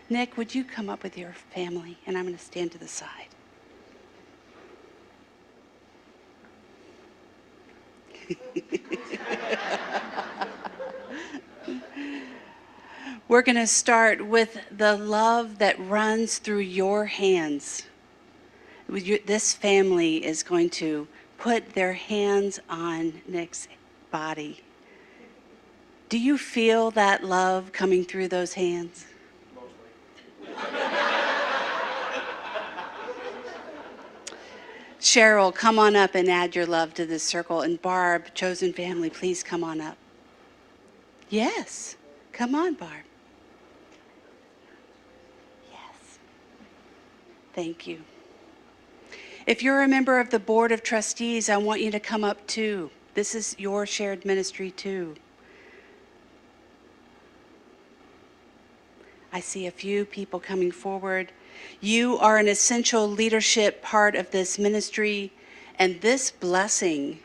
Nick, would you come up with your family? And I'm going to stand to the side. We're going to start with the love that runs through your hands. This family is going to put their hands on Nick's body. Do you feel that love coming through those hands? Cheryl, come on up and add your love to this circle. And Barb, chosen family, please come on up. Yes, come on, Barb. Yes. Thank you. If you're a member of the Board of Trustees, I want you to come up too. This is your shared ministry too. I see a few people coming forward. You are an essential leadership part of this ministry, and this blessing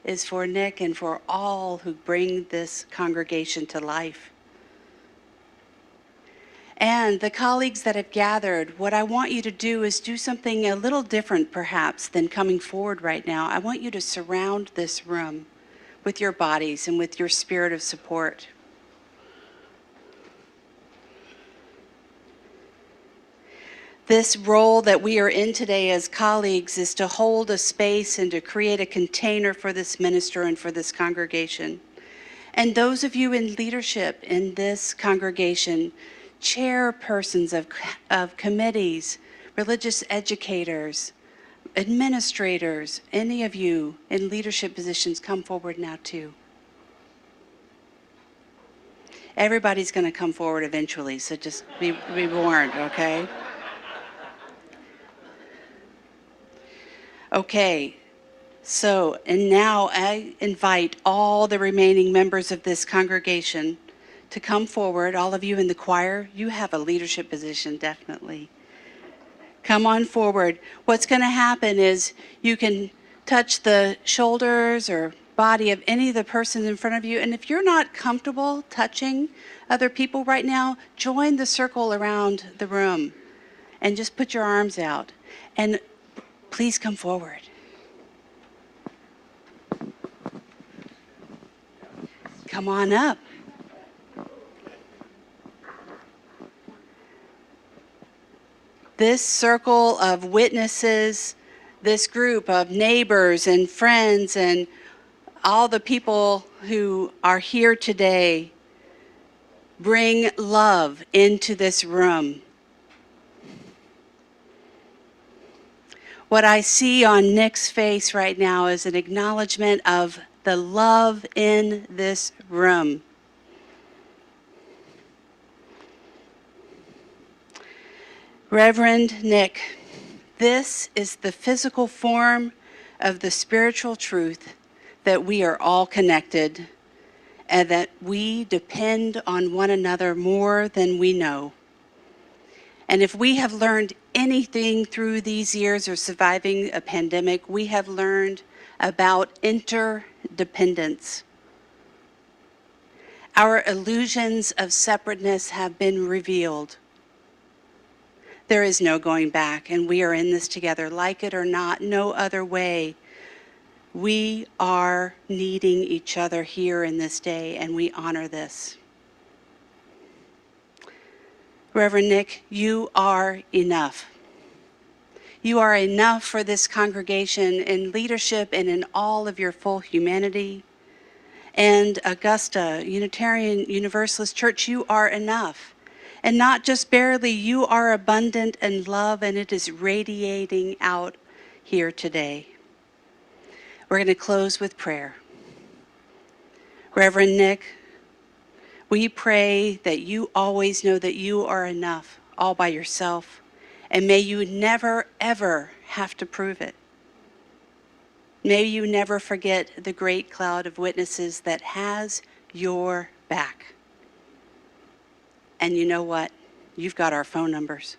is for Nick and for all who bring this congregation to life. And the colleagues that have gathered, what I want you to do is do something a little different perhaps than coming forward right now. I want you to surround this room with your bodies and with your spirit of support. This role that we are in today as colleagues is to hold a space and to create a container for this minister and for this congregation. And those of you in leadership in this congregation, chairpersons of committees, religious educators, administrators, any of you in leadership positions, come forward now too. Everybody's going to come forward eventually, so just be warned, okay? Okay, so, and now I invite all the remaining members of this congregation to come forward. All of you in the choir, you have a leadership position, definitely. Come on forward. What's going to happen is you can touch the shoulders or body of any of the persons in front of you. And if you're not comfortable touching other people right now, join the circle around the room and just put your arms out. And please come forward. Come on up. This circle of witnesses, this group of neighbors and friends and all the people who are here today, bring love into this room. What I see on Nick's face right now is an acknowledgement of the love in this room. Reverend Nick, this is the physical form of the spiritual truth that we are all connected and that we depend on one another more than we know. And if we have learned anything through these years of surviving a pandemic, we have learned about interdependence. Our illusions of separateness have been revealed. There is no going back, and we are in this together, like it or not, no other way. We are needing each other here in this day, and we honor this. Reverend Nick, you are enough. You are enough for this congregation in leadership and in all of your full humanity. And Augusta Unitarian Universalist Church, you are enough. And not just barely, you are abundant in love, and it is radiating out here today. We're going to close with prayer. Reverend Nick, we pray that you always know that you are enough all by yourself, and may you never, ever have to prove it. May you never forget the great cloud of witnesses that has your back. And you know what? You've got our phone numbers.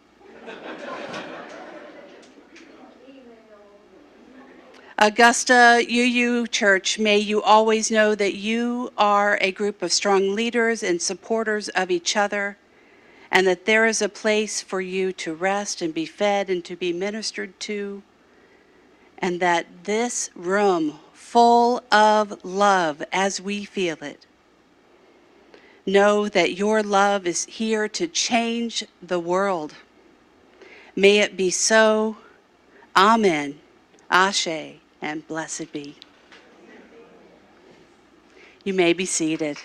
Augusta UU Church, may you always know that you are a group of strong leaders and supporters of each other, and that there is a place for you to rest and be fed and to be ministered to, and that this room full of love as we feel it, know that your love is here to change the world. May it be so. Amen. Ashe, and blessed be. You may be seated.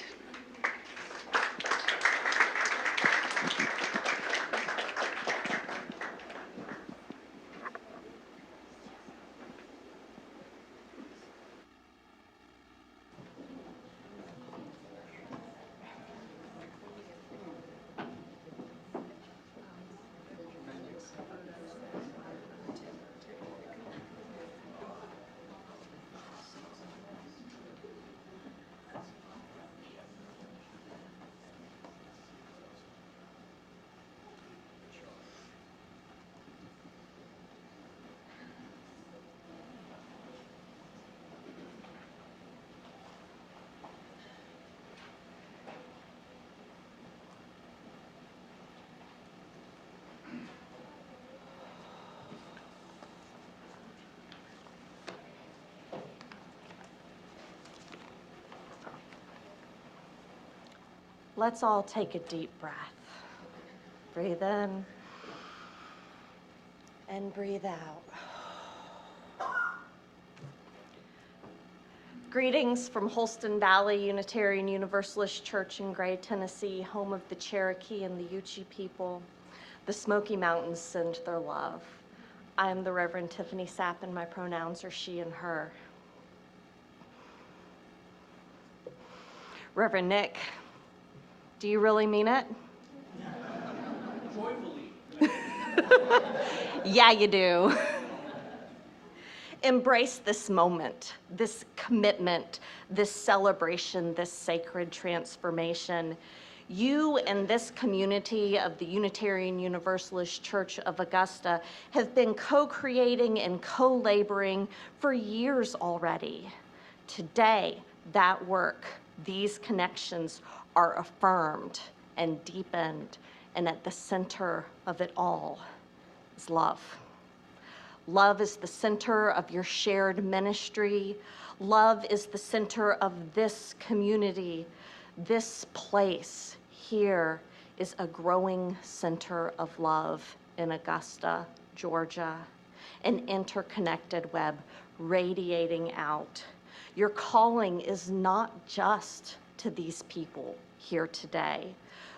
Let's all take a deep breath. Breathe in and breathe out. Greetings from Holston Valley Unitarian Universalist Church in Gray, Tennessee, home of the Cherokee and the Yuchi people. The Smoky Mountains send their love. I am the Reverend Tiffany Sapp, and my pronouns are she and her. Reverend Nick, do you really mean it? Joyfully. Yeah, you do. Embrace this moment, this commitment, this celebration, this sacred transformation. You and this community of the Unitarian Universalist Church of Augusta have been co-creating and co-laboring for years already. Today, that work, these connections are affirmed and deepened, and at the center of it all is love. Love is the center of your shared ministry. Love is the center of this community. This place here is a growing center of love in Augusta, Georgia, an interconnected web radiating out. Your calling is not just to these people here today,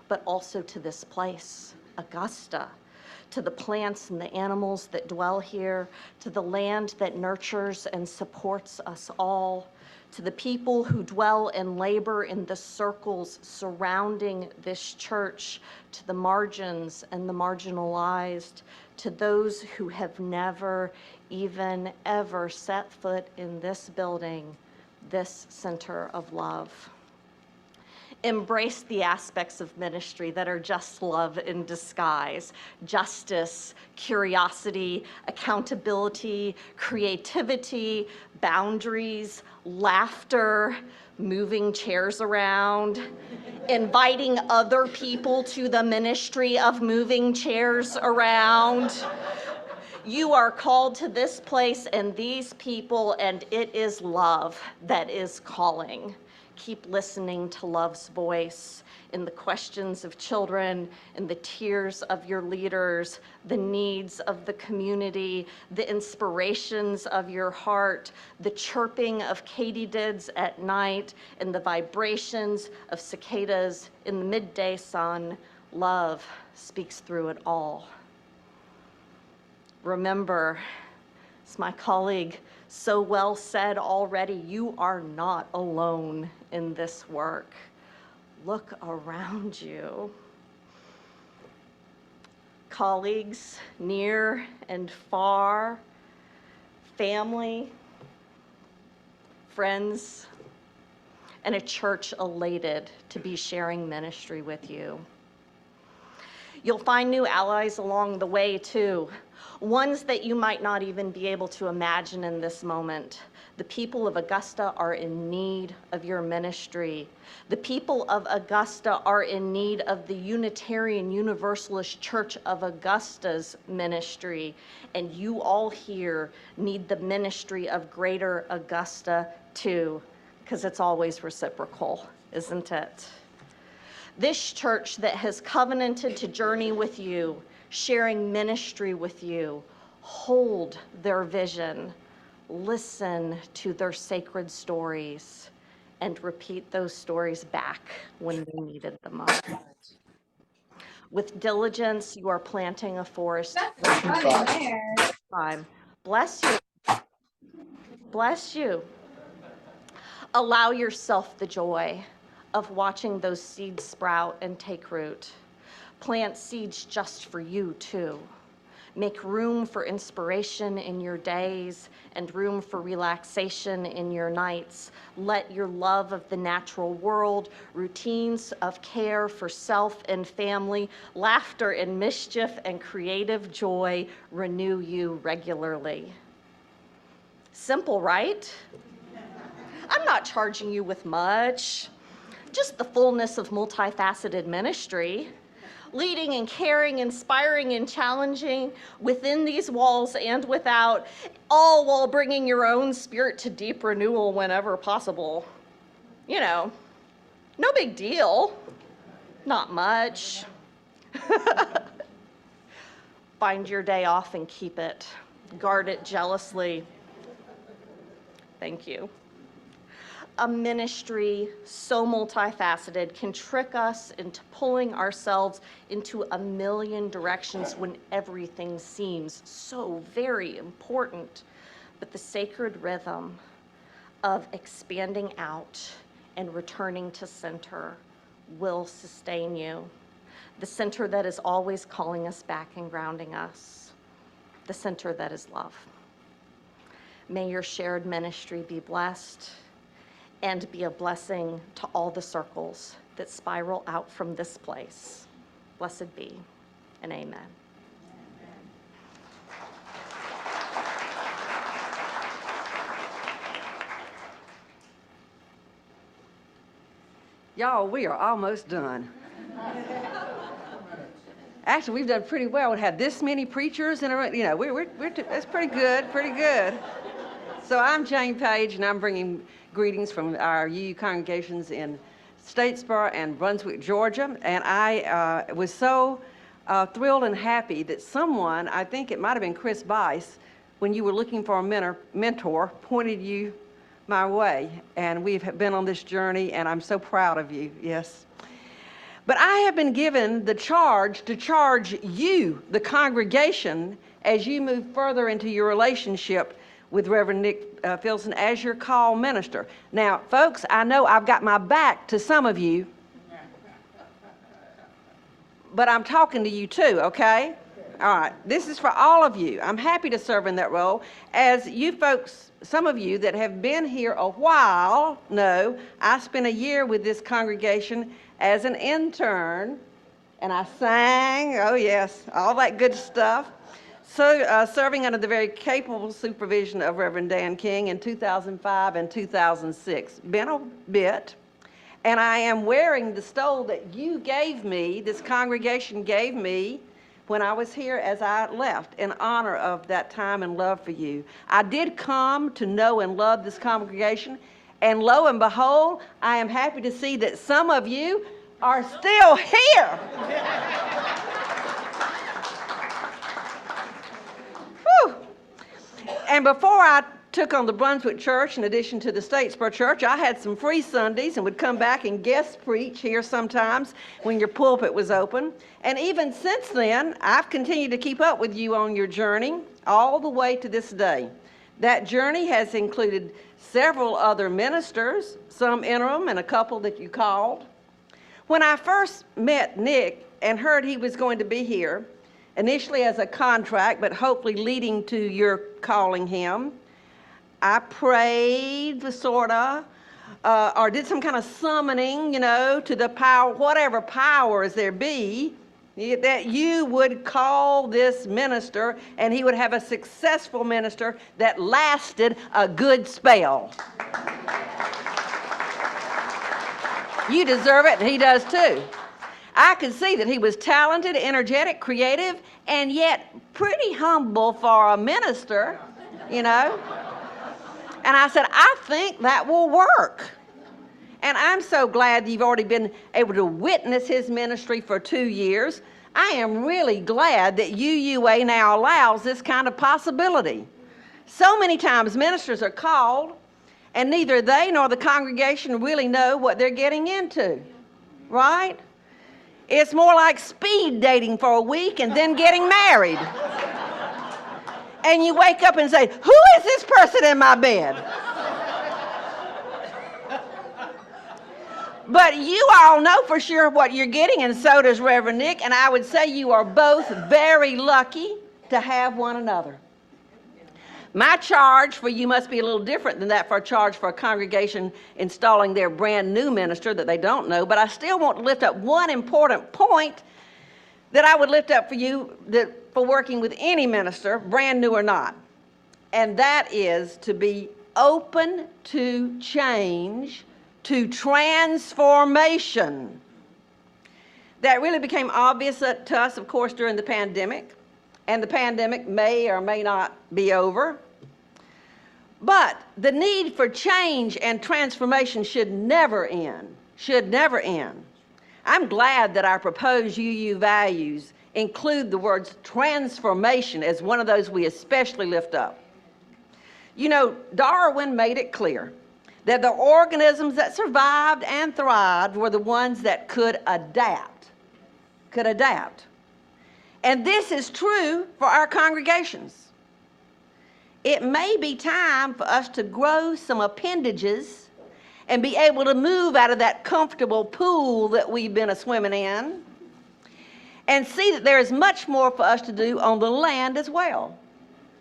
but also to this place, Augusta, to the plants and the animals that dwell here, to the land that nurtures and supports us all, to the people who dwell and labor in the circles surrounding this church, to the margins and the marginalized, to those who have never even ever set foot in this building, this center of love. Embrace the aspects of ministry that are just love in disguise: justice, curiosity, accountability, creativity, boundaries, laughter, moving chairs around, inviting other people to the ministry of moving chairs around. You are called to this place and these people, and it is love that is calling. Keep listening to love's voice in the questions of children, in the tears of your leaders, the needs of the community, the inspirations of your heart, the chirping of katydids at night, and the vibrations of cicadas in the midday sun. Love speaks through it all. Remember, as my colleague so well said already, you are not alone in this work. Look around you. Colleagues near and far, family, friends, and a church elated to be sharing ministry with you. You'll find new allies along the way too, ones that you might not even be able to imagine in this moment. The people of Augusta are in need of your ministry. The people of Augusta are in need of the Unitarian Universalist Church of Augusta's ministry. And you all here need the ministry of Greater Augusta too, because it's always reciprocal, isn't it? This church that has covenanted to journey with you, sharing ministry with you, hold their vision, listen to their sacred stories, and repeat those stories back when they needed them most. With diligence, you are planting a forest. Time. Bless you. Bless you. Allow yourself the joy of watching those seeds sprout and take root. Plant seeds just for you too. Make room for inspiration in your days and room for relaxation in your nights. Let your love of the natural world, routines of care for self and family, laughter and mischief and creative joy renew you regularly. Simple, right? I'm not charging you with much, just the fullness of multifaceted ministry. Leading and caring, inspiring and challenging within these walls and without, all while bringing your own spirit to deep renewal whenever possible. You know, no big deal, not much. Find your day off and keep it. Guard it jealously. Thank you. a ministry so multifaceted can trick us into pulling ourselves into a million directions when everything seems so very important. But the sacred rhythm of expanding out and returning to center will sustain you. The center that is always calling us back and grounding us. The center that is love. May your shared ministry be blessed and be a blessing to all the circles that spiral out from this place. Blessed be, and amen. Y'all, we are almost done. Actually, we've done pretty well. We had this many preachers, and that's pretty good, pretty good. So I'm Jane Page, and I'm bringing greetings from our UU congregations in Statesboro and Brunswick, Georgia. And I was so thrilled and happy that someone, I think it might have been Chris Bice, when you were looking for a mentor, pointed you my way. And we've been on this journey, and I'm so proud of you, yes. But I have been given the charge to charge you, the congregation, as you move further into your relationship with Reverend Nick Filzen as your call minister. Now, folks, I know I've got my back to some of you, but I'm talking to you too, okay? All right, this is for all of you. I'm happy to serve in that role. As you folks, some of you that have been here a while know, I spent a year with this congregation as an intern, and I sang, oh yes, all that good stuff. So serving under the very capable supervision of Reverend Dan King in 2005 and 2006. Been a bit. And I am wearing the stole that you gave me, this congregation gave me, when I was here as I left, in honor of that time and love for you. I did come to know and love this congregation, and lo and behold, I am happy to see that some of you are still here. Whew. And before I took on the Brunswick Church, in addition to the Statesboro Church, I had some free Sundays and would come back and guest preach here sometimes when your pulpit was open. And even since then, I've continued to keep up with you on your journey all the way to this day. That journey has included several other ministers, some interim and a couple that you called. When I first met Nick and heard he was going to be here, initially as a contract, but hopefully leading to your calling him, I prayed, or did some kind of summoning, to the power, whatever powers there be, that you would call this minister and he would have a successful minister that lasted a good spell. You deserve it, and he does too. I could see that he was talented, energetic, creative, and yet pretty humble for a minister, And I said, I think that will work. And I'm so glad you've already been able to witness his ministry for 2 years. I am really glad that UUA now allows this kind of possibility. So many times ministers are called, and neither they nor the congregation really know what they're getting into, right? It's more like speed dating for a week and then getting married. And you wake up and say, who is this person in my bed? But you all know for sure what you're getting, and so does Reverend Nick, and I would say you are both very lucky to have one another. My charge for you must be a little different than that for a charge for a congregation installing their brand new minister that they don't know, but I still want to lift up one important point that I would lift up for you for working with any minister, brand new or not. And that is to be open to change, to transformation. That really became obvious to us, of course, during the pandemic. And the pandemic may or may not be over. But the need for change and transformation should never end, should never end. I'm glad that our proposed UU values include the words transformation as one of those we especially lift up. Darwin made it clear that the organisms that survived and thrived were the ones that could adapt. And this is true for our congregations. It may be time for us to grow some appendages and be able to move out of that comfortable pool that we've been swimming in and see that there is much more for us to do on the land as well.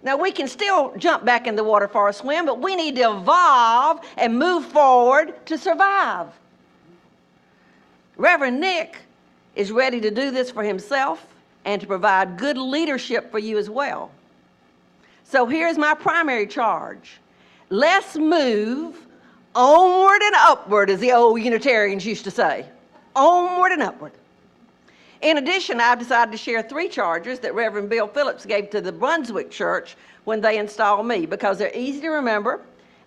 Now, we can still jump back in the water for a swim, but we need to evolve and move forward to survive. Reverend Nick is ready to do this for himself and to provide good leadership for you as well. So here's my primary charge. Let's move onward and upward, as the old Unitarians used to say. Onward and upward. In addition, I've decided to share 3 charges that Reverend Bill Phillips gave to the Brunswick Church when they installed me, because they're easy to remember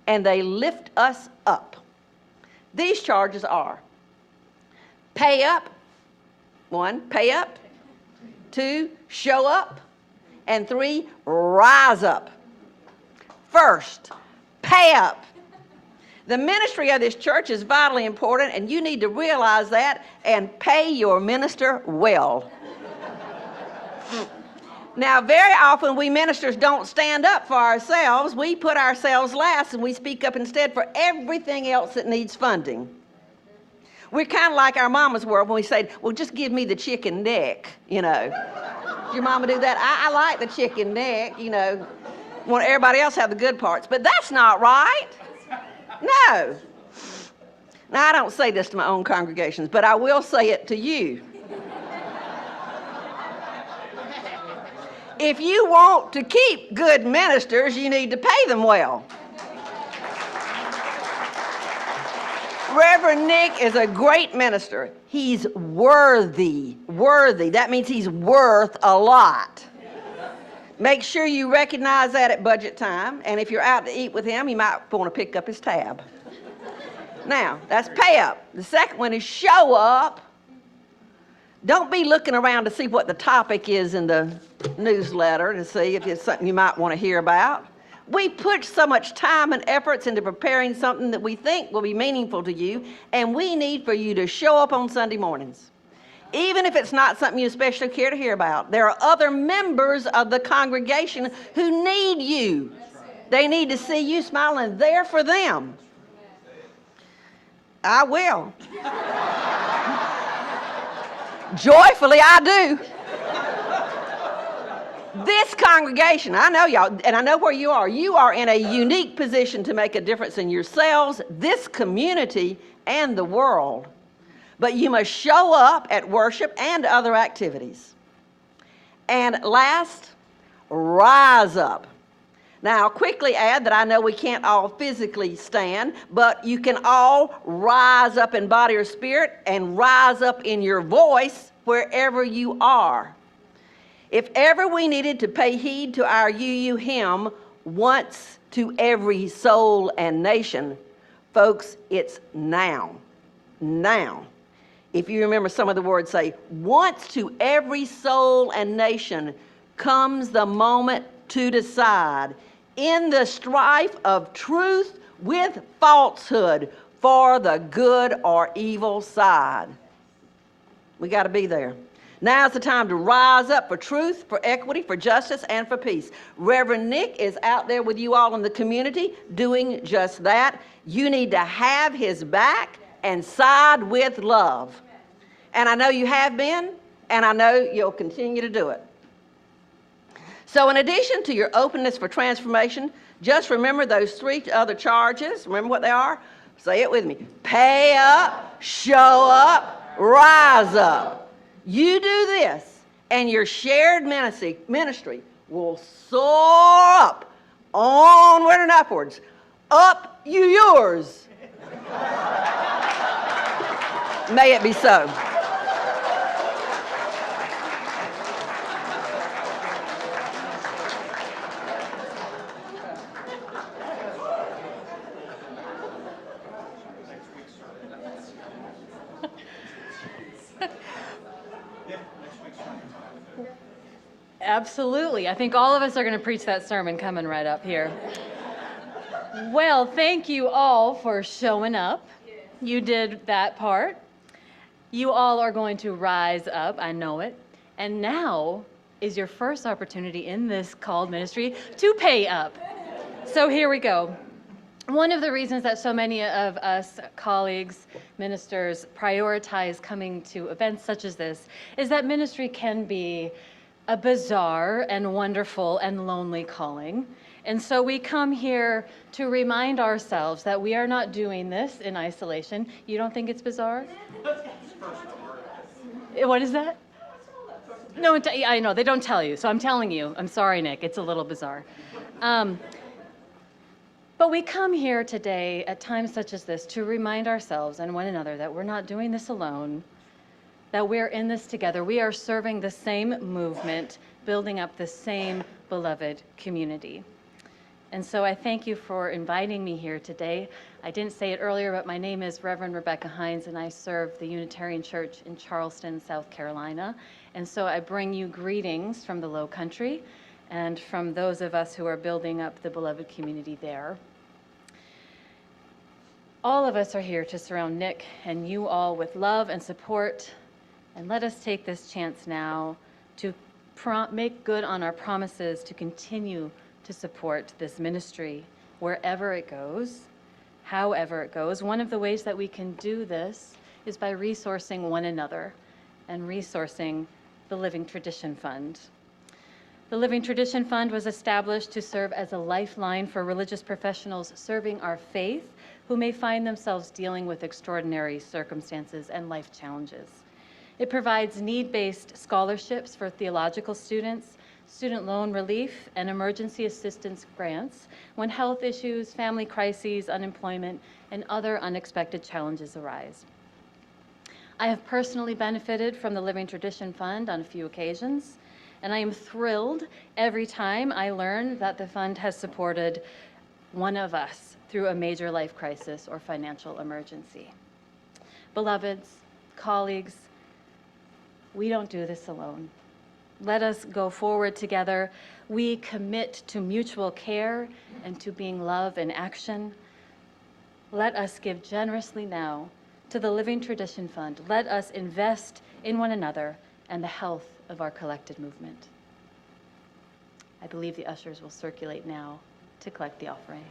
and they lift us up. These charges are: pay up. 1, pay up. 2, show up. And 3, rise up. First, pay up. The ministry of this church is vitally important, and you need to realize that and pay your minister well. Now, very often we ministers don't stand up for ourselves. We put ourselves last and we speak up instead for everything else that needs funding. We're kind of like our mamas were when we said, well, just give me the chicken neck, you know. Did your mama do that? I like the chicken neck, you know. Want everybody else to have the good parts. But that's not right. No. Now, I don't say this to my own congregations, but I will say it to you. If you want to keep good ministers, you need to pay them well. Reverend Nick is a great minister. He's worthy. That means he's worth a lot. Make sure you recognize that at budget time, and if you're out to eat with him, you might want to pick up his tab. Now, that's pay up. The second one is show up. Don't be looking around to see what the topic is in the newsletter to see if it's something you might want to hear about. We put so much time and efforts into preparing something that we think will be meaningful to you, and we need for you to show up on Sunday mornings. Even if it's not something you especially care to hear about. There are other members of the congregation who need you. They need to see you smiling there for them. I will. Joyfully, I do. This congregation, I know y'all, and I know where you are. You are in a unique position to make a difference in yourselves, this community, and the world. But you must show up at worship and other activities. And last, rise up. Now, I'll quickly add that I know we can't all physically stand, but you can all rise up in body or spirit and rise up in your voice wherever you are. If ever we needed to pay heed to our UU hymn, once to every soul and nation, folks, it's now. Now. If you remember some of the words say, once to every soul and nation comes the moment to decide in the strife of truth with falsehood for the good or evil side. We got to be there. Now's the time to rise up for truth, for equity, for justice, and for peace. Reverend Nick is out there with you all in the community doing just that. You need to have his back and side with love. And I know you have been, and I know you'll continue to do it. So in addition to your openness for transformation, just remember those 3 other charges. Remember what they are? Say it with me. Pay up, show up, rise up. You do this, and your shared ministry will soar up, onward and upwards. Up you yours. May it be so. Absolutely. I think all of us are going to preach that sermon coming right up here. Well, thank you all for showing up. You did that part. You all are going to rise up, I know it. And now is your first opportunity in this called ministry to pay up. So here we go. One of the reasons that so many of us colleagues, ministers, prioritize coming to events such as this is that ministry can be a bizarre and wonderful and lonely calling. And so we come here to remind ourselves that we are not doing this in isolation. You don't think it's bizarre? What is that? No, I know, they don't tell you, so I'm telling you. I'm sorry, Nick, it's a little bizarre. But we come here today at times such as this to remind ourselves and one another that we're not doing this alone, that we're in this together. We are serving the same movement, building up the same beloved community. And so I thank you for inviting me here today. I didn't say it earlier, but my name is Reverend Rebecca Hines, and I serve the Unitarian Church in Charleston, South Carolina. And so I bring you greetings from the Low Country and from those of us who are building up the beloved community there. All of us are here to surround Nick and you all with love and support, and let us take this chance now to make good on our promises to continue to support this ministry wherever it goes, however it goes. One of the ways that we can do this is by resourcing one another and resourcing the Living Tradition Fund. The Living Tradition Fund was established to serve as a lifeline for religious professionals serving our faith who may find themselves dealing with extraordinary circumstances and life challenges. It provides need-based scholarships for theological students, student loan relief, and emergency assistance grants when health issues, family crises, unemployment, and other unexpected challenges arise. I have personally benefited from the Living Tradition Fund on a few occasions, and I am thrilled every time I learn that the fund has supported one of us through a major life crisis or financial emergency. Beloveds, colleagues, we don't do this alone. Let us go forward together. We commit to mutual care and to being love in action. Let us give generously now to the Living Tradition Fund. Let us invest in one another and the health of our collected movement. I believe the ushers will circulate now to collect the offering.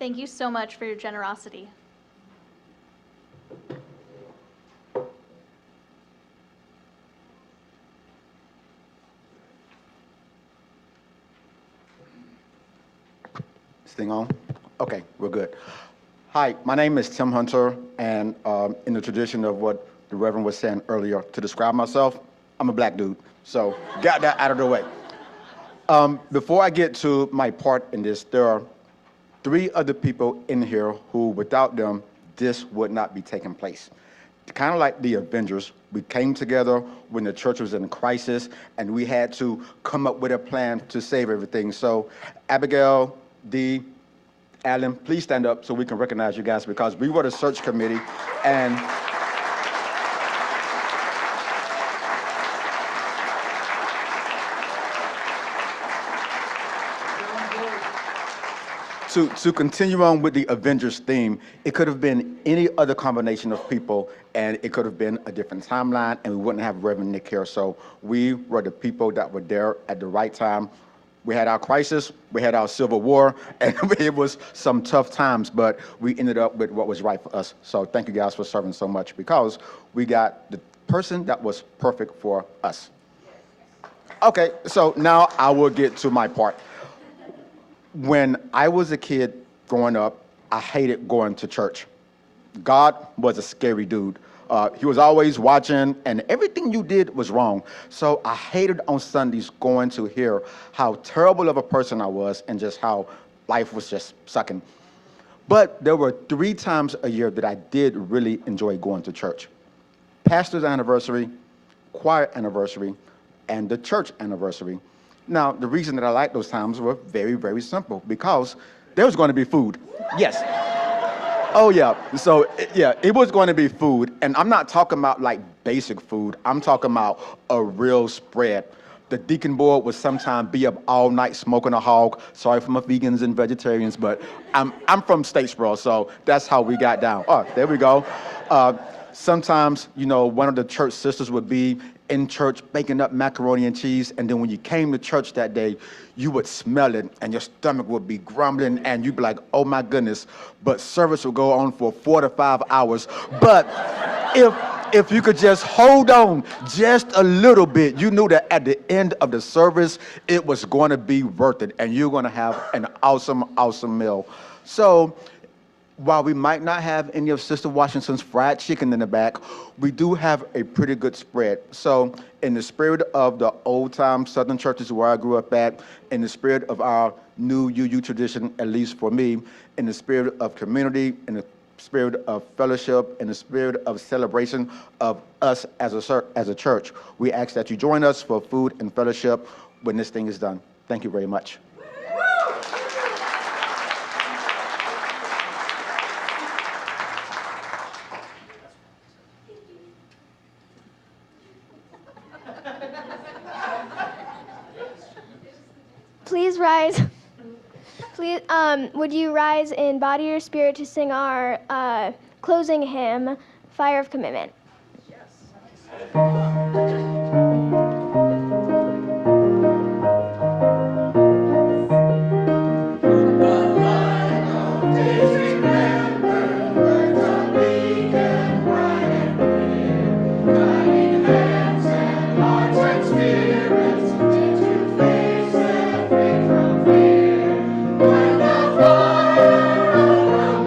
Thank you so much for your generosity. This thing on? Okay, we're good. Hi, my name is Tim Hunter, and in the tradition of what the Reverend was saying earlier, to describe myself, I'm a black dude. So got that out of the way. Before I get to my part in this, there are 3 other people in here who, without them, this would not be taking place. Kind of like the Avengers, we came together when the church was in crisis, and we had to come up with a plan to save everything. So Abigail, Dee, Alan, please stand up so we can recognize you guys, because we were the search committee, and to continue on with the Avengers theme, it could have been any other combination of people, and it could have been a different timeline, and we wouldn't have Reverend Nick here. So we were the people that were there at the right time. We had our crisis, we had our civil war, and it was some tough times, but we ended up with what was right for us. So thank you guys for serving so much, because we got the person that was perfect for us. Okay, so now I will get to my part. When I was a kid growing up, I hated going to church. God was a scary dude. He was always watching, and everything you did was wrong. So I hated on Sundays going to hear how terrible of a person I was and just how life was just sucking. But there were 3 times a year that I did really enjoy going to church. Pastor's anniversary, choir anniversary, and the church anniversary. Now, the reason that I liked those times were very, very simple, because there was going to be food. Yes. Oh, yeah. So, yeah, it was going to be food. And I'm not talking about, like, basic food. I'm talking about a real spread. The deacon board would sometimes be up all night smoking a hog. Sorry for my vegans and vegetarians, but I'm from Statesboro, so that's how we got down. Oh, there we go. Sometimes, you know, one of the church sisters would be in church baking up macaroni and cheese, and then when you came to church that day, you would smell it, and your stomach would be grumbling, and you'd be like, oh my goodness. But service would go on for 4 to 5 hours. But if you could just hold on just a little bit, you knew that at the end of the service, it was going to be worth it, and you're going to have an awesome, awesome meal. So while we might not have any of Sister Washington's fried chicken in the back, we do have a pretty good spread. So in the spirit of the old-time Southern churches where I grew up at, in the spirit of our new UU tradition, at least for me, in the spirit of community, in the spirit of fellowship, in the spirit of celebration of us as a church, we ask that you join us for food and fellowship when this thing is done. Thank you very much. Please rise. Please, would you rise in body or spirit to sing our closing hymn, Fire of Commitment? Fire of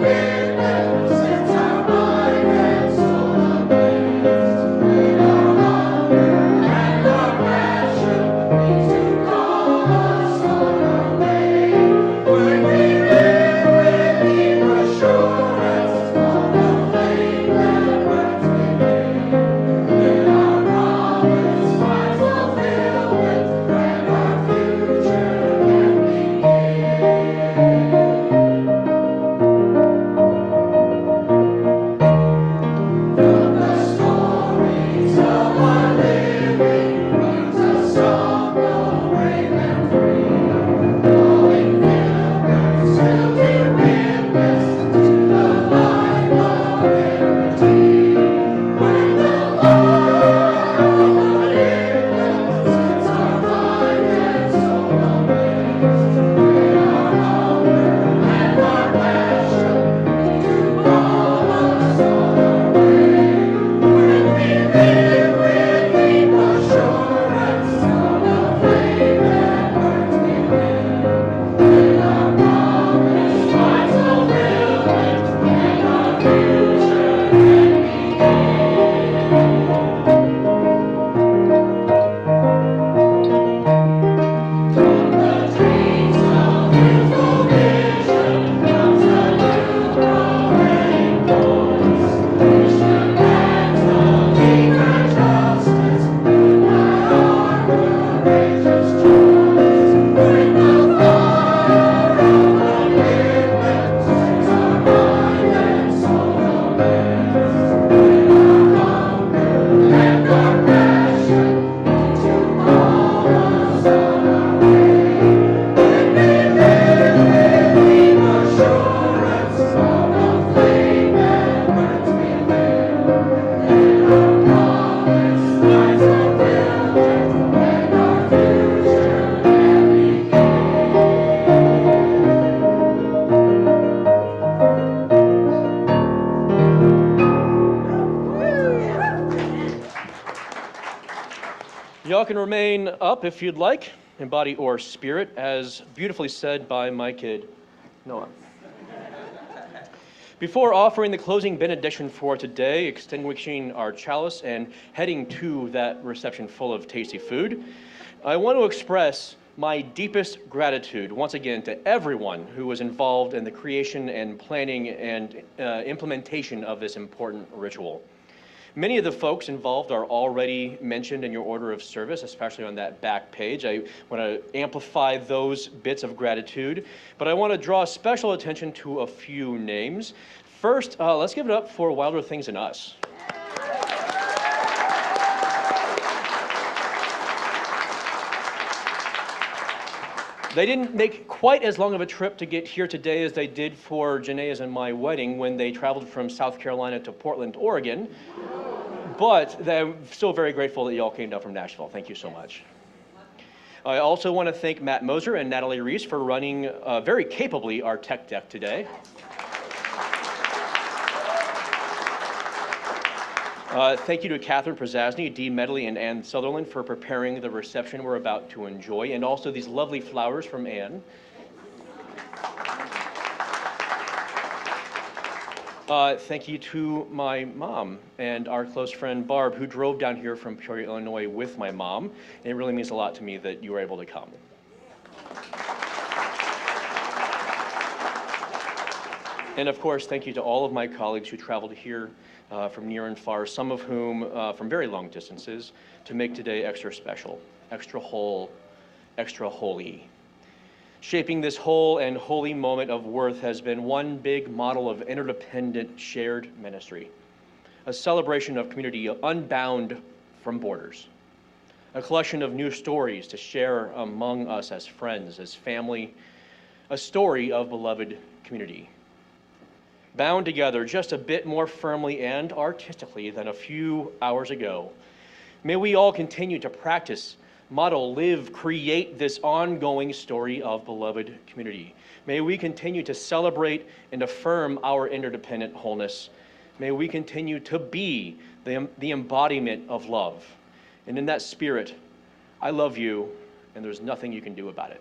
commitment, sets our mind and soul ablaze. Y'all can remain up if you'd like, in body or spirit, as beautifully said by my kid, Noah. Before offering the closing benediction for today, extinguishing our chalice and heading to that reception full of tasty food, I want to express my deepest gratitude once again to everyone who was involved in the creation and planning and implementation of this important ritual. Many of the folks involved are already mentioned in your order of service, especially on that back page. I want to amplify those bits of gratitude, but I want to draw special attention to a few names. First, let's give it up for Wilder Things Than Us. They didn't make quite as long of a trip to get here today as they did for Janeya's and my wedding when they traveled from South Carolina to Portland, Oregon. But I'm still very grateful that y'all came down from Nashville. Thank you so much. I also want to thank Matt Moser and Natalie Reese for running very capably our tech deck today. Thank you to Catherine Prysiazny, Dee Medley, and Ann Sutherland for preparing the reception we're about to enjoy, and also these lovely flowers from Ann. Thank you to my mom and our close friend Barb, who drove down here from Peoria, Illinois with my mom, and it really means a lot to me that you were able to come. And of course, thank you to all of my colleagues who traveled here from near and far, some of whom from very long distances, to make today extra special, extra whole, extra holy. Shaping this whole and holy moment of worth has been one big model of interdependent shared ministry, a celebration of community unbound from borders, a collection of new stories to share among us as friends, as family, a story of beloved community. Bound together just a bit more firmly and artistically than a few hours ago. May we all continue to practice, model, live, create this ongoing story of beloved community. May we continue to celebrate and affirm our interdependent wholeness. May we continue to be the embodiment of love. And in that spirit, I love you, and there's nothing you can do about it.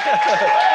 Amen.